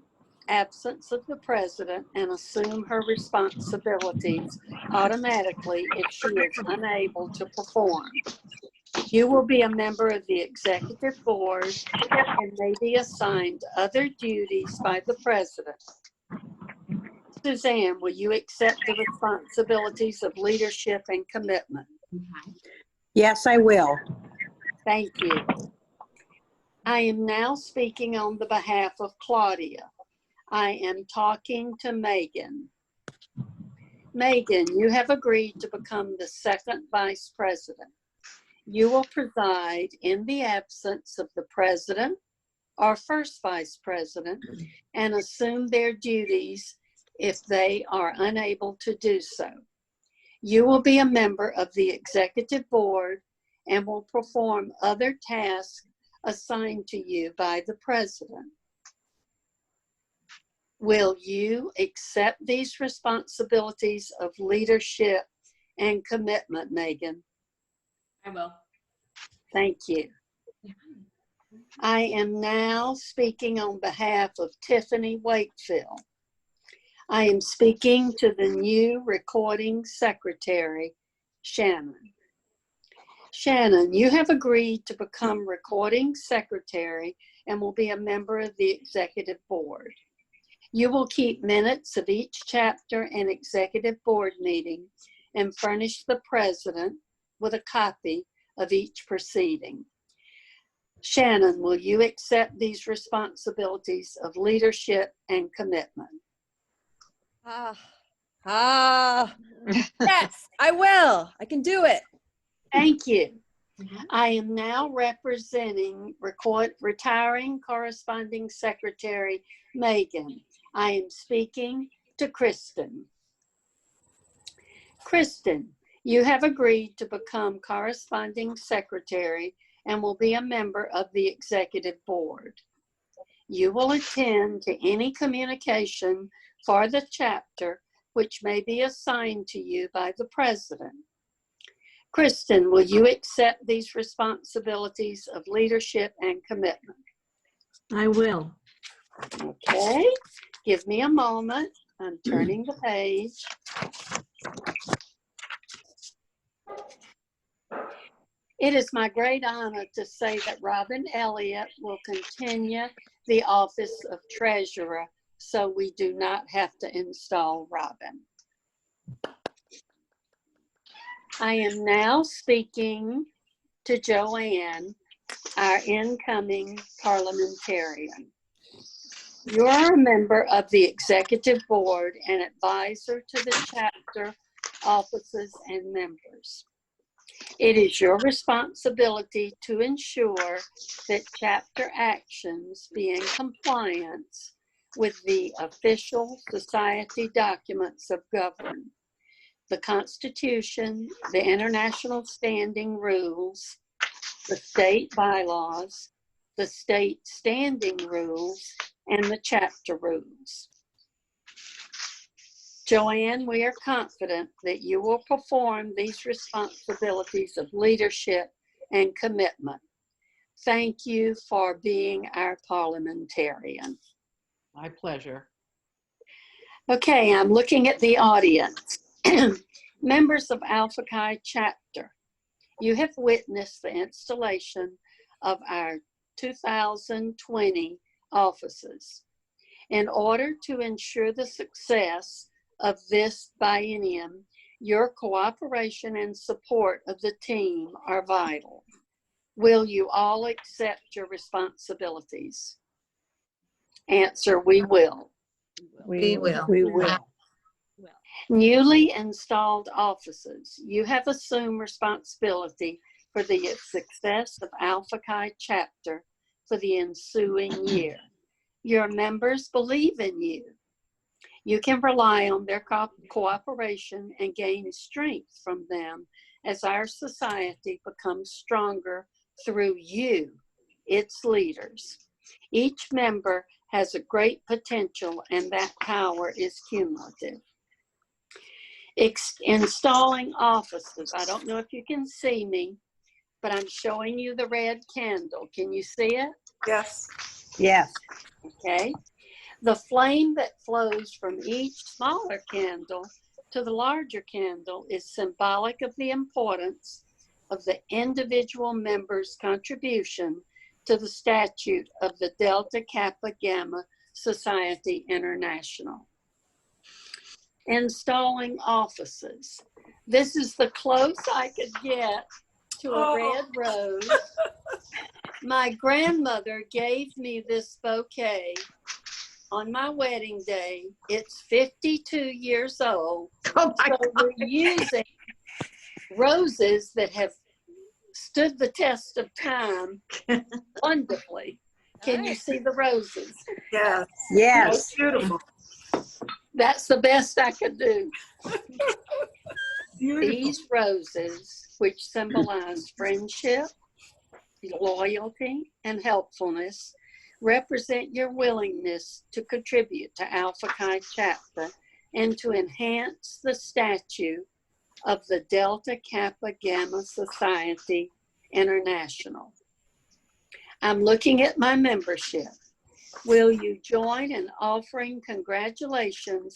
absence of the president and assume her responsibilities automatically if she is unable to perform. You will be a member of the executive board and may be assigned other duties by the president. Suzanne, will you accept the responsibilities of leadership and commitment? Yes, I will. Thank you. I am now speaking on the behalf of Claudia. I am talking to Megan. Megan, you have agreed to become the second vice president. You will preside in the absence of the president or first vice president and assume their duties if they are unable to do so. You will be a member of the executive board and will perform other tasks assigned to you by the president. Will you accept these responsibilities of leadership and commitment, Megan? I will. Thank you. I am now speaking on behalf of Tiffany Wakefield. I am speaking to the new recording secretary, Shannon. Shannon, you have agreed to become recording secretary and will be a member of the executive board. You will keep minutes of each chapter and executive board meeting and furnish the president with a copy of each proceeding. Shannon, will you accept these responsibilities of leadership and commitment? Yes, I will. I can do it. Thank you. I am now representing retiring corresponding secretary Megan. I am speaking to Kristen. Kristen, you have agreed to become corresponding secretary and will be a member of the executive board. You will attend to any communication for the chapter which may be assigned to you by the president. Kristen, will you accept these responsibilities of leadership and commitment? I will. Okay, give me a moment. I'm turning the page. It is my great honor to say that Robin Elliott will continue the office of treasurer, so we do not have to install Robin. I am now speaking to Joanne, our incoming parliamentarian. You are a member of the executive board and advisor to the chapter offices and members. It is your responsibility to ensure that chapter actions be in compliance with the official society documents of government, the Constitution, the international standing rules, the state bylaws, the state standing rules, and the chapter rules. Joanne, we are confident that you will perform these responsibilities of leadership and commitment. Thank you for being our parliamentarian. My pleasure. Okay, I'm looking at the audience. Members of Alpha Chi chapter, you have witnessed the installation of our 2020 offices. In order to ensure the success of this biennium, your cooperation and support of the team are vital. Will you all accept your responsibilities? Answer, we will. We will. Newly installed offices, you have assumed responsibility for the success of Alpha Chi chapter for the ensuing year. Your members believe in you. You can rely on their cooperation and gain strength from them as our society becomes stronger through you, its leaders. Each member has a great potential, and that power is cumulative. Installing offices. I don't know if you can see me, but I'm showing you the red candle. Can you see it? Yes. Yes. Okay. The flame that flows from each smaller candle to the larger candle is symbolic of the importance of the individual member's contribution to the statute of the Delta Kappa Gamma Society International. Installing offices. This is the close I could get to a red rose. My grandmother gave me this bouquet on my wedding day. It's 52 years old. Oh my God. We're using roses that have stood the test of time wonderfully. Can you see the roses? Yes. Yes. That's beautiful. That's the best I could do. These roses, which symbolize friendship, loyalty, and helpfulness, represent your willingness to contribute to Alpha Chi chapter and to enhance the statute of the Delta Kappa Gamma Society International. I'm looking at my membership. Will you join in offering congratulations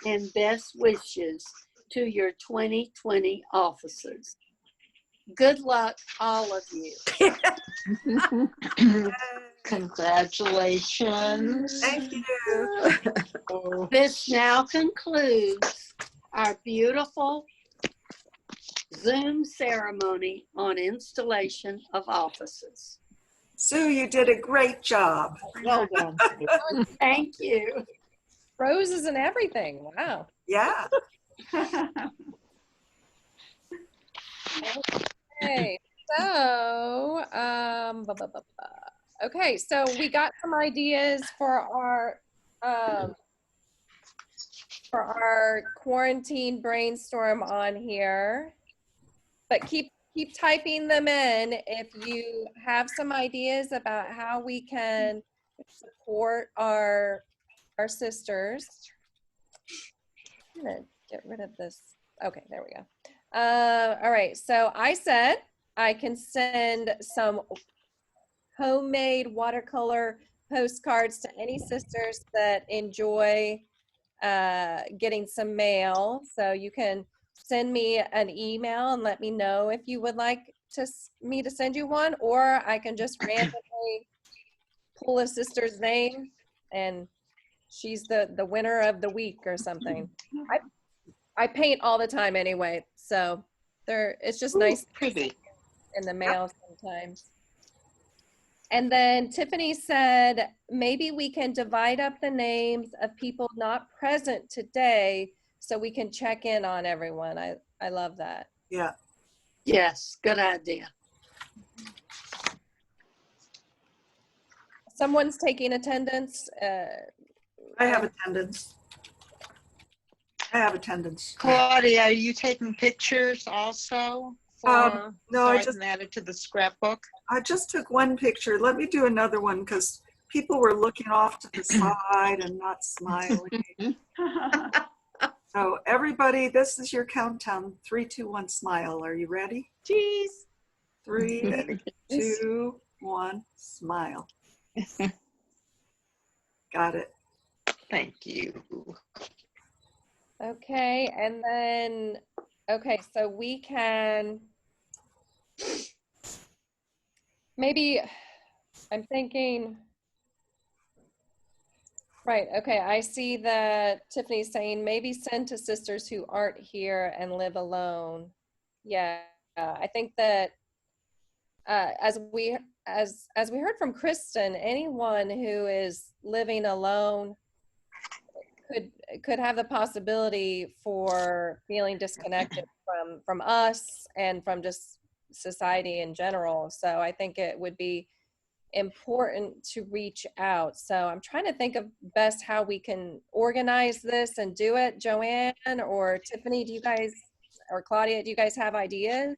and best wishes to your 2020 officers? Good luck, all of you. Congratulations. Thank you. This now concludes our beautiful Zoom ceremony on installation of offices. Sue, you did a great job. Well done. Thank you. Roses and everything. Wow. Yeah. Okay, so okay, so we got some ideas for our quarantine brainstorm on here, but keep typing them in if you have some ideas about how we can support our sisters. I'm gonna get rid of this. Okay, there we go. All right, so I said I can send some homemade watercolor postcards to any sisters that enjoy getting some mail. So you can send me an email and let me know if you would like me to send you one, or I can just randomly pull a sister's name and she's the winner of the week or something. I paint all the time anyway, so it's just nice pretty in the mail sometimes. And then Tiffany said, maybe we can divide up the names of people not present today so we can check in on everyone. I love that. Yeah. Yes, good idea. Someone's taking attendance. I have attendance. Claudia, are you taking pictures also? No, so I I just can add it to the scrapbook. I just took one picture. Let me do another one because people were looking off to the side and not smiling. So everybody, this is your countdown. 3, 2, 1, smile. Are you ready? Cheese. 3, 2, 1, smile. Got it. Thank you. Okay, and then, okay, so we can, maybe, I'm thinking, right, okay, I see that Tiffany's saying maybe send to sisters who aren't here and live alone. Yeah, I think that as we heard from Kristen, anyone who is living alone could have the possibility for feeling disconnected from us and from just society in general. So I think it would be important to reach out. So I'm trying to think of best how we can organize this and do it. Joanne or Tiffany, do you guys, or Claudia, do you guys have ideas?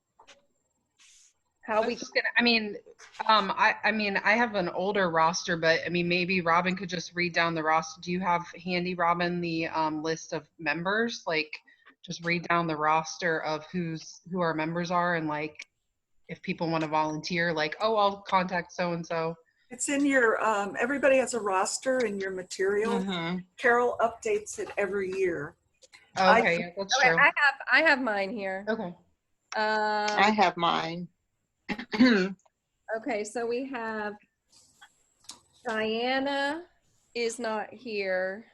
How we I mean, I have an older roster, but I mean, maybe Robin could just read down the roster. Do you have handy, Robin, the list of members? Like, just read down the roster of who our members are, and like, if people want to volunteer, like, oh, I'll contact so and so. It's in your. Everybody has a roster in your material. Carol updates it every year. Okay, that's true. I have mine here. Okay. I have mine. Okay, so we have Diana is not here.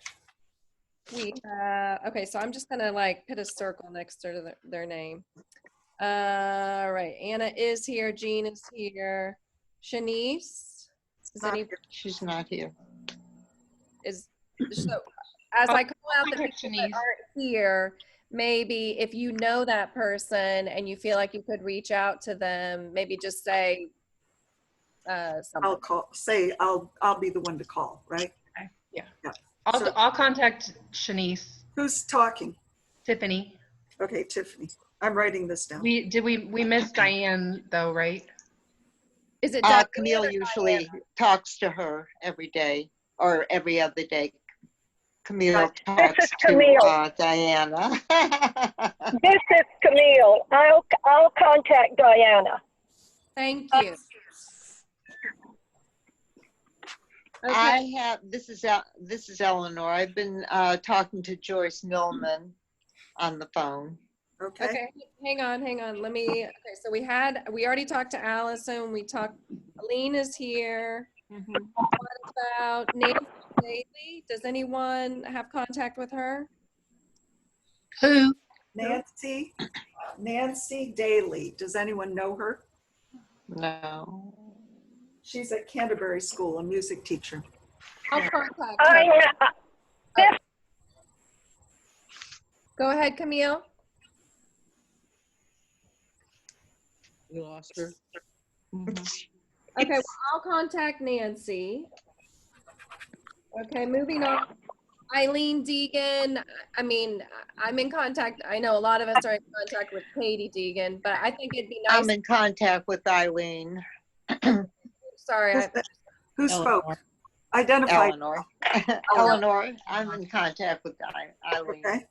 We have, okay, so I'm just gonna like put a circle next to their name. All right, Anna is here, Jean is here. Shanice, she's not here. So as I call out the people that aren't here, maybe if you know that person and you feel like you could reach out to them, maybe just say something. I'll be the one to call, right? Okay. Yeah. Yeah. I'll contact Shanice. Who's talking? Tiffany. Okay, Tiffany. I'm writing this down. We missed Diane though, right? Is it Camille usually talks to her every day or every other day. Camille talks to Diana. This is Camille. I'll contact Diana. Thank you. Okay. I have. This is Eleanor. I've been talking to Joyce Millman on the phone. Okay. Hang on. Let me. Okay. So we already talked to Allison. We talked. Aline is here. What about Nancy Daly? Does anyone have contact with her? Who? Nancy. Nancy Daly. Does anyone know her? No. She's at Canterbury School, a music teacher. I'll contact I her. know. Go ahead, Camille. You lost her. Okay, well, I'll contact Nancy. Okay, moving on. Eileen Deegan. I mean, I'm in contact. I know a lot of us are in contact with Katie Deegan, but I think it'd be nice. I'm in contact with Eileen. Sorry. Who spoke? Identify. Eleanor. Eleanor, I'm in contact with Eileen. Okay.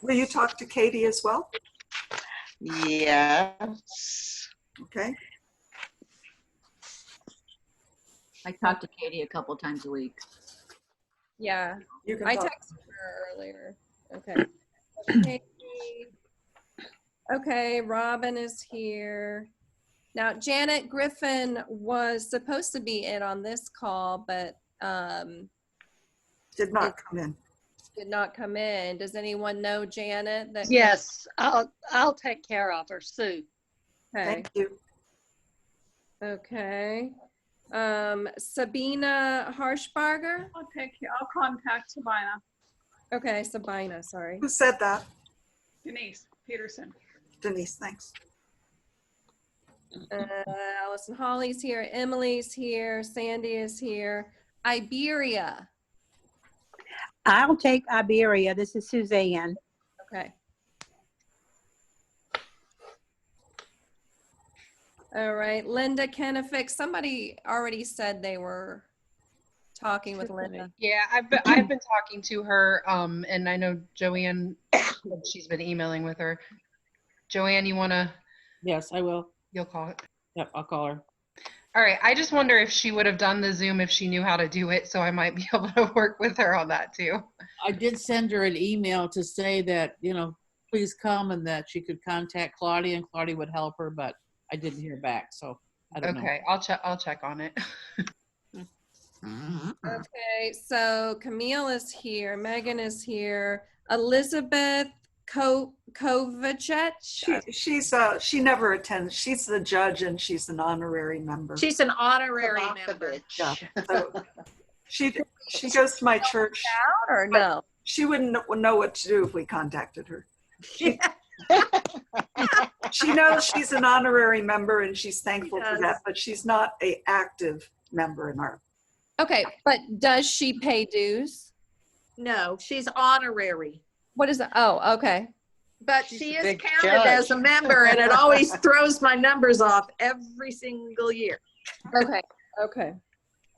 Will you talk to Katie as well? Yes. Okay. I talk to Katie a couple times a week. Yeah, You can I talk. texted her earlier. Okay. Katie. Okay, Robin is here. Now, Janet Griffin was supposed to be in on this call, but did not come in. Did not come in. Does anyone know Janet? That Yes, I'll take care of her, Sue. Okay. Thank you. Okay. Sabina Harshbarger. I'll contact Sabina. Okay, Sabina, sorry. Who said that? Denise Peterson. Denise, thanks. Allison Holly's here. Emily's here. Sandy is here. Iberia. I'll take Iberia. This is Suzanne. Okay. All right, Linda Kennefic. Somebody already said they were talking with Linda. Yeah, I've been talking to her, and I know Joanne, she's been emailing with her. Joanne, you wanna? Yes, I will. You'll call it. Yep, I'll call her. All right, I just wonder if she would have done the Zoom if she knew how to do it, so I might be able to work with her on that too. I did send her an email to say that, please come and that she could contact Claudia and Claudia would help her, but I didn't hear back, so I don't know. Okay, I'll check on it. Okay, so Camille is here. Megan is here. Elizabeth Kovacek. She never attends. She's the judge and she's an honorary member. She's an honorary member. Yeah. So she goes to my church. Or no? She wouldn't know what to do if we contacted her. She knows she's an honorary member and she's thankful for that, but she's not an active member in our. Okay, but does she pay dues? No, she's honorary. What is that? Oh, okay. But She's she a is big counted judge. as a member, and it always throws my numbers off every single year. Okay, okay.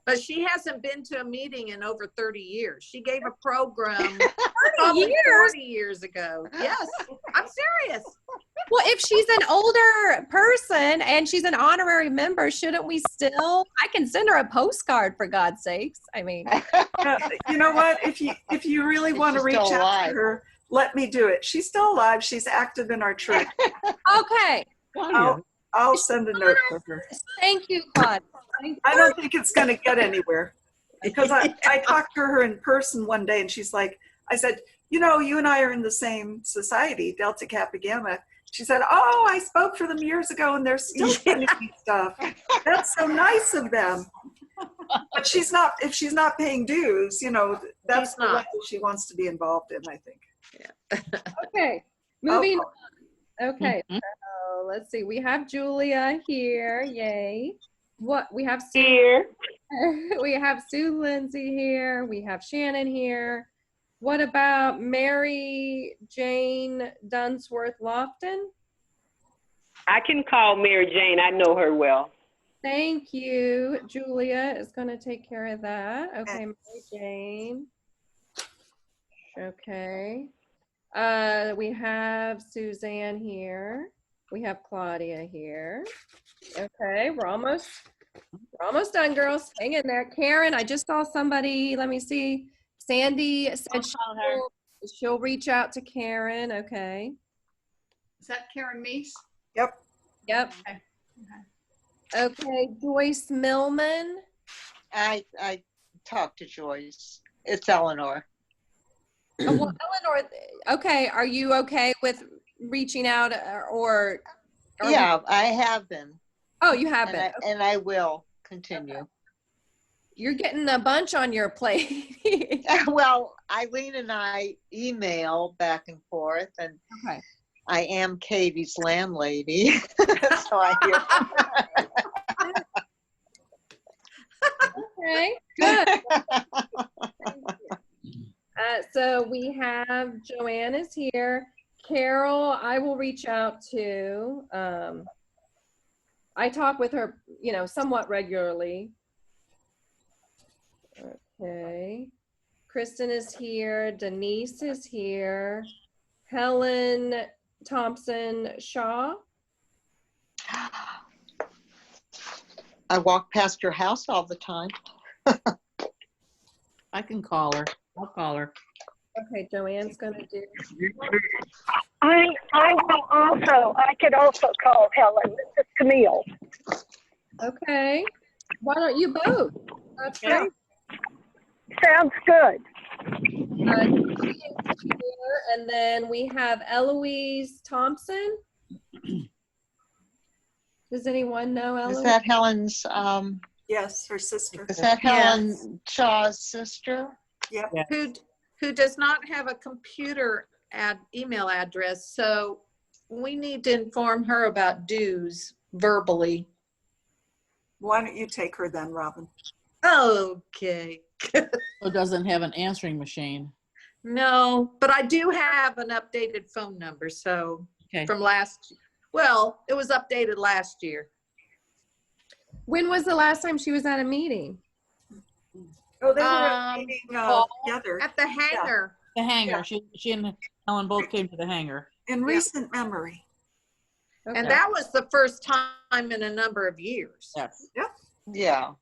But she hasn't been to a meeting in over 30 years. She gave a program 30 probably years? 40 years ago. Yes, I'm serious. Well, if she's an older person and she's an honorary member, shouldn't we still? I can send her a postcard for God's sakes. I mean, You know what? If you really want to she's reach still out alive. to her, let me do it. She's still alive. She's active in our church. okay. I'll send a note to her. Thank you, Claude. Thank I don't think it's going to get anywhere because I talked to her in person one day and she's like, I said, you and I are in the same society, Delta Kappa Gamma. She said, oh, I spoke for them years ago and they're still sending me stuff. That's so nice of them. But if she's not paying dues, that's the level she wants to be involved in, I think. Okay, moving on. Okay, so let's see. We have Julia here. Yay. We have Sue here. We have Sue Lindsay here. We have Shannon here. What about Mary Jane Dunsworth Lofton? I can call Mary Jane. I know her well. Thank you. Julia is going to take care of that. Okay, Mary Jane. Okay. We have Suzanne here. We have Claudia here. Okay, we're almost done, girls. Hang in there. Karen, I just saw somebody. Let me see. Sandy said she'll reach out to Karen. Okay. Is that Karen Meese? Yep. Yep. Okay, Joyce Millman. I talked to Joyce. It's Eleanor. Oh, well, Eleanor, okay, are you okay with reaching out or Yeah, I have been. Oh, you have been. And I will continue. You're getting a bunch on your plate. Well, Eileen and I email back and forth, and okay. I am Katie's landlady, so I hear. Okay, good. So we have Joanne is here. Carol, I will reach out to. I talk with her, somewhat regularly. Okay. Kristen is here. Denise is here. Helen Thompson Shaw. I walk past your house all the time. I can call her. I'll call her. Okay, Joanne's gonna do. I could also call Helen. This is Camille. Okay. Why don't you both? That's great. Sounds good. And then we have Eloise Thompson. Does anyone know Eloise? Is that Helen's? Yes, her sister. Is that Helen Shaw's sister? Yep. Yeah. Who does not have a computer email address, so we need to inform her about dues verbally. Why don't you take her then, Robin? Okay. It doesn't have an answering machine. No, but I do have an updated phone number, so from it was updated last year. When was the last time she was at a meeting? Oh, they were at a meeting together. At the hangar. The hangar. Yeah. She and Helen both came to the hangar. In recent memory. Okay. And that was the first time in a number of years. Yes. Yep. Yeah.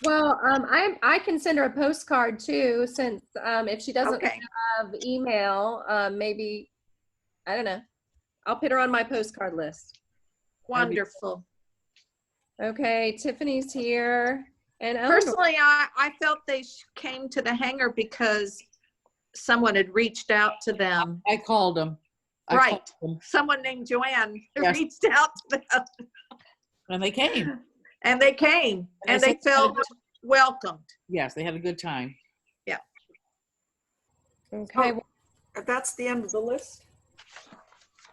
Well, I can send her a postcard too, since if she doesn't have email, maybe, I don't know. I'll put her on my postcard list. Wonderful. Okay, Tiffany's here. And personally, I felt they came to the hangar because someone had reached out to them. I called them. Right. Someone named Joanne reached out to them. And they came. And they came. And they felt welcomed. Yes, they had a good time. Yeah. Okay. That's the end of the list.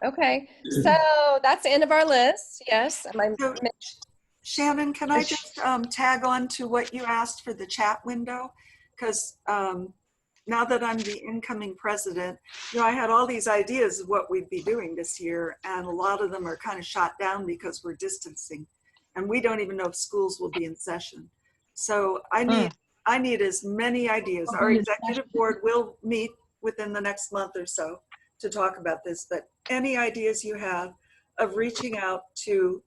Okay. So that's the end of our list. Yes. Shannon, can I just tag on to what you asked for the chat window? Because now that I'm the incoming president, I had all these ideas of what we'd be doing this year, and a lot of them are kind of shot down because we're distancing, and we don't even know if schools will be in session. So I need as many ideas. Our executive board will meet within the next month or so to talk about this, but any ideas you have of reaching out to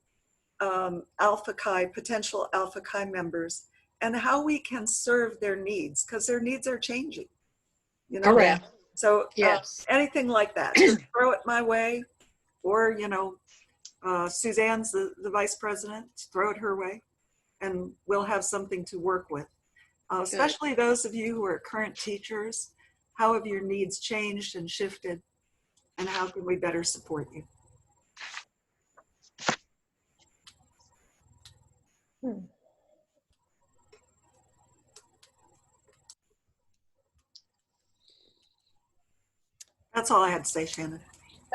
Alpha Chi, potential Alpha Chi members, and how we can serve their needs, because their needs are changing. Correct. So yes. Anything like that, just throw it my way, or Suzanne's the vice president, throw it her way, and we'll have something to work with. Especially those of you who are current teachers, how have your needs changed and shifted, and how can we better support you? That's all I had to say, Shannon.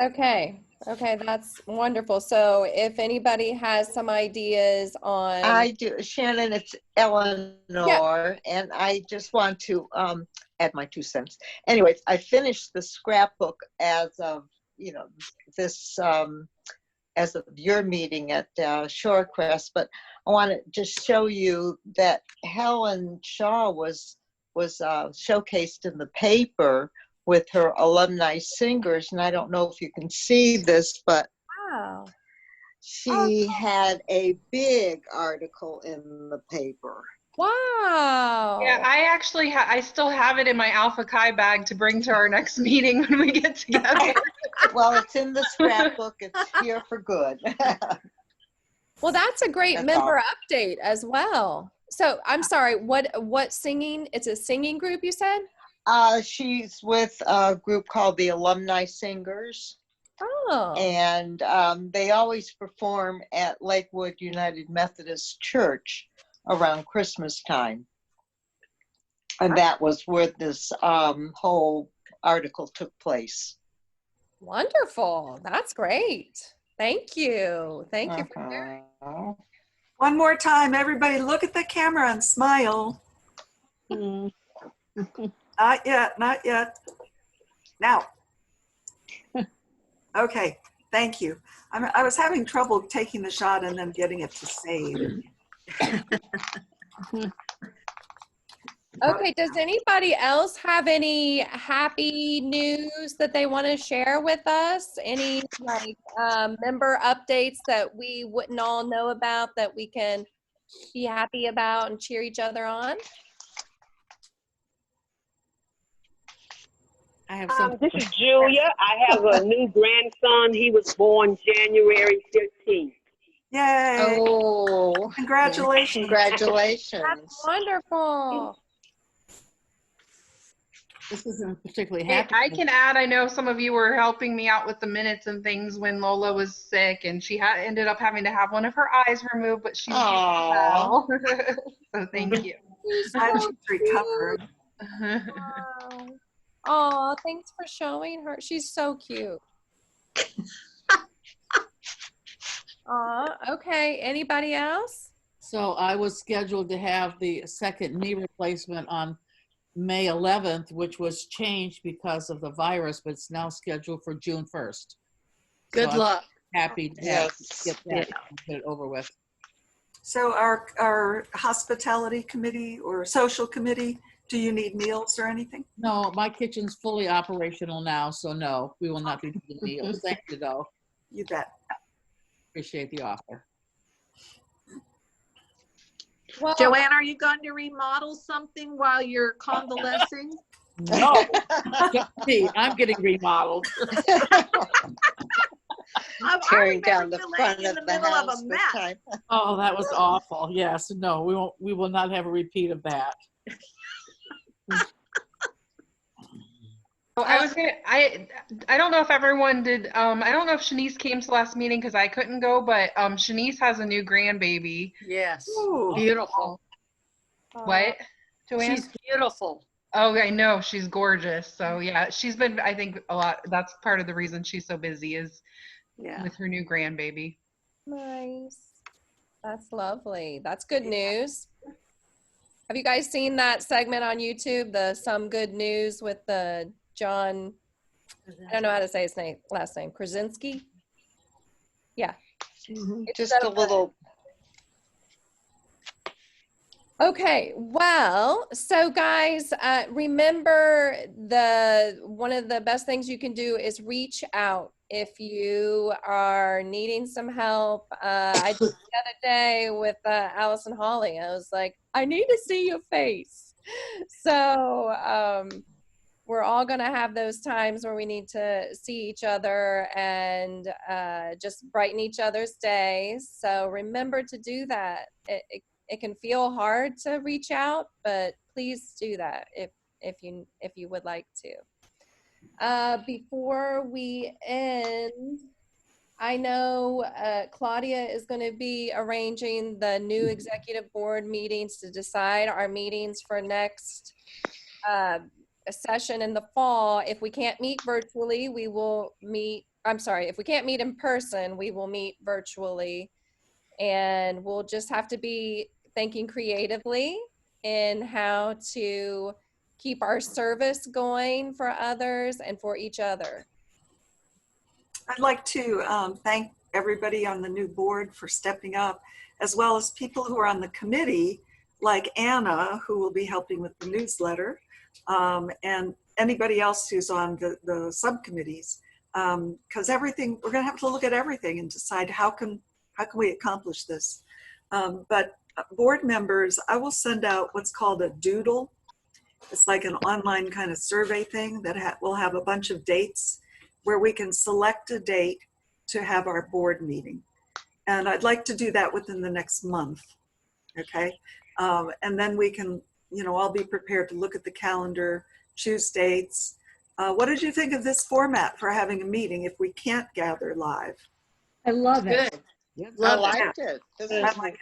Okay. Okay, that's wonderful. So if anybody has some ideas on... I do. Shannon, it's Eleanor, and I just want to add my 2 cents. Anyways, I finished the scrapbook as of, this, as of your meeting at Shorecrest, but I want to just show you that Helen Shaw was showcased in the paper with her alumni singers, and I don't know if you can see this, but she had a big article in the paper. Wow. Yeah, I actually I still have it in my Alpha Chi bag to bring to our next meeting when we get together. Well, it's in the scrapbook. It's here for good. Well, that's a great member update as well. So I'm sorry, what singing? It's a singing group, you said? She's with a group called the Alumni Singers. Oh. And they always perform at Lakewood United Methodist Church around Christmas time. And that was where this whole article took place. Wonderful. That's great. Thank you. Thank you for sharing. One more time, everybody look at the camera and smile. Not yet, not yet. Now. Okay, thank you. I was having trouble taking the shot and then getting it to save. Okay, does anybody else have any happy news that they want to share with us? Any like member updates that we wouldn't all know about that we can be happy about and cheer each other on? I have some. This is Julia. I have a new grandson. He was born January 15th. Yay! Oh, congratulations! Congratulations! That's wonderful. This isn't particularly Hey, happy. I can add, I know some of you were helping me out with the minutes and things when Lola was sick, and she ended up having to have one of her eyes removed, but she's doing well. So thank you. Glad she's recovered. Wow. Oh, thanks for showing her. She's so cute. Okay. Anybody else? So I was scheduled to have the second knee replacement on May 11th, which was changed because of the virus, but it's now scheduled for June 1st. Good So luck. I'm happy to get that get it over with. So our hospitality committee or social committee, do you need meals or anything? No, my kitchen's fully operational now, so no, we will not be doing meals. Thank you, though. You bet. Appreciate the offer. Well, Joanne, are you going to remodel something while you're convalescing? No, just me. I'm getting remodeled. Tearing down the front of the house this time. Oh, that was awful. Yes, no, we won't. We will not have a repeat of that. Oh, I don't know if everyone did, I don't know if Shanice came to last meeting because I couldn't go, but Shanice has a new grandbaby. Yes. Ooh. Beautiful. What, Joanne? She's beautiful. Oh, I know, she's gorgeous. So yeah, she's been, I think that's part of the reason she's so busy is with her new grandbaby. Nice. That's lovely. That's good news. Have you guys seen that segment on YouTube, the Some Good News with the John, I don't know how to say his last name, Krasinski? Yeah. Just a little. Okay, well, so guys, remember one of the best things you can do is reach out if you are needing some help. I did the other day with Allison Holly. I was like, I need to see your face. So we're all going to have those times where we need to see each other and just brighten each other's days. So remember to do that. It can feel hard to reach out, but please do that if you would like to. Before we end, I know Claudia is going to be arranging the new executive board meetings to decide our meetings for next session in the fall. If we can't meet virtually, we will meet. I'm sorry, if we can't meet in person, we will meet virtually, and we'll just have to be thinking creatively in how to keep our service going for others and for each other. I'd like to thank everybody on the new board for stepping up, as well as people who are on the committee, like Anna, who will be helping with the newsletter, and anybody else who's on the subcommittees, because everything, we're going to have to look at everything and decide how can we accomplish this. But board members, I will send out what's called a doodle. It's like an online kind of survey thing that will have a bunch of dates where we can select a date to have our board meeting. And I'd like to do that within the next month, okay? And then we can, I'll be prepared to look at the calendar, choose dates, What did you think of this format for having a meeting if we can't gather live? I love it. Good. I Love liked it. This is like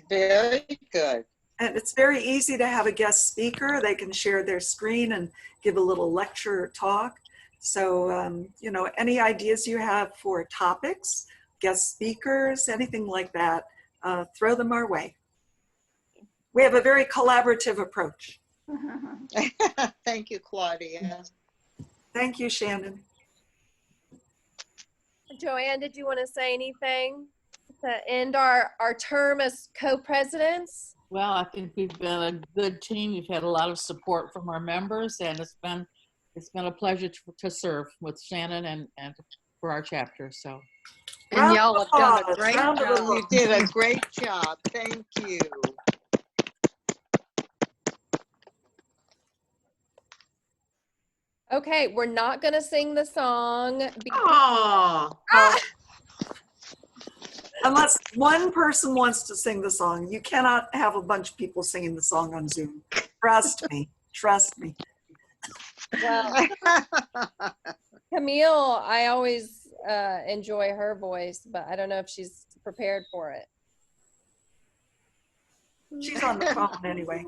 very good. And it's very easy to have a guest speaker. They can share their screen and give a little lecture or talk. So, you know, any ideas you have for topics, guest speakers, anything like that, throw them our way. We have a very collaborative approach. Thank you, Claudia. Thank you, Shannon. Joanne, did you want to say anything to end our term as co-presidents? Well, I think we've been a good team. We've had a lot of support from our members, and it's been a pleasure to serve with Shannon and for our chapter. So, and y'all have done a great job. You did a great job. Thank you. Okay, we're not gonna sing the song. Unless one person wants to sing the song. You cannot have a bunch of people singing the song on Zoom. Trust me. Trust me. Well, Camille, I always enjoy her voice, but I don't know if she's prepared for it. She's on the phone anyway.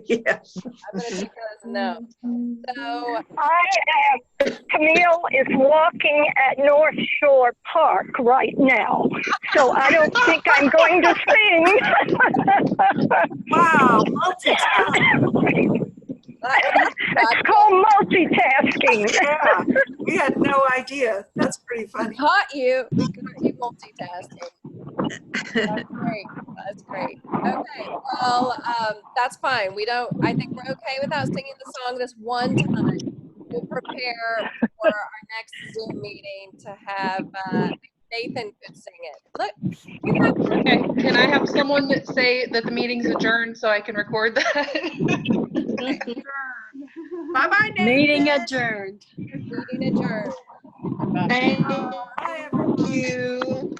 Yes. I'm gonna take that as a no. So Camille is walking at North Shore Park right now, so I don't think I'm going to sing. Wow, multitasking. It's called multitasking. Yeah, we had no idea. That's pretty funny. We caught you multitasking. That's great. That's great. Okay, well, that's fine. I think we're okay without singing the song this one time. We'll prepare for our next Zoom meeting to have Nathan could sing it. Look. Okay, can I have someone say that the meeting's adjourned so I can record that? Bye-bye, Nathan. Meeting adjourned. Meeting adjourned. Thank you.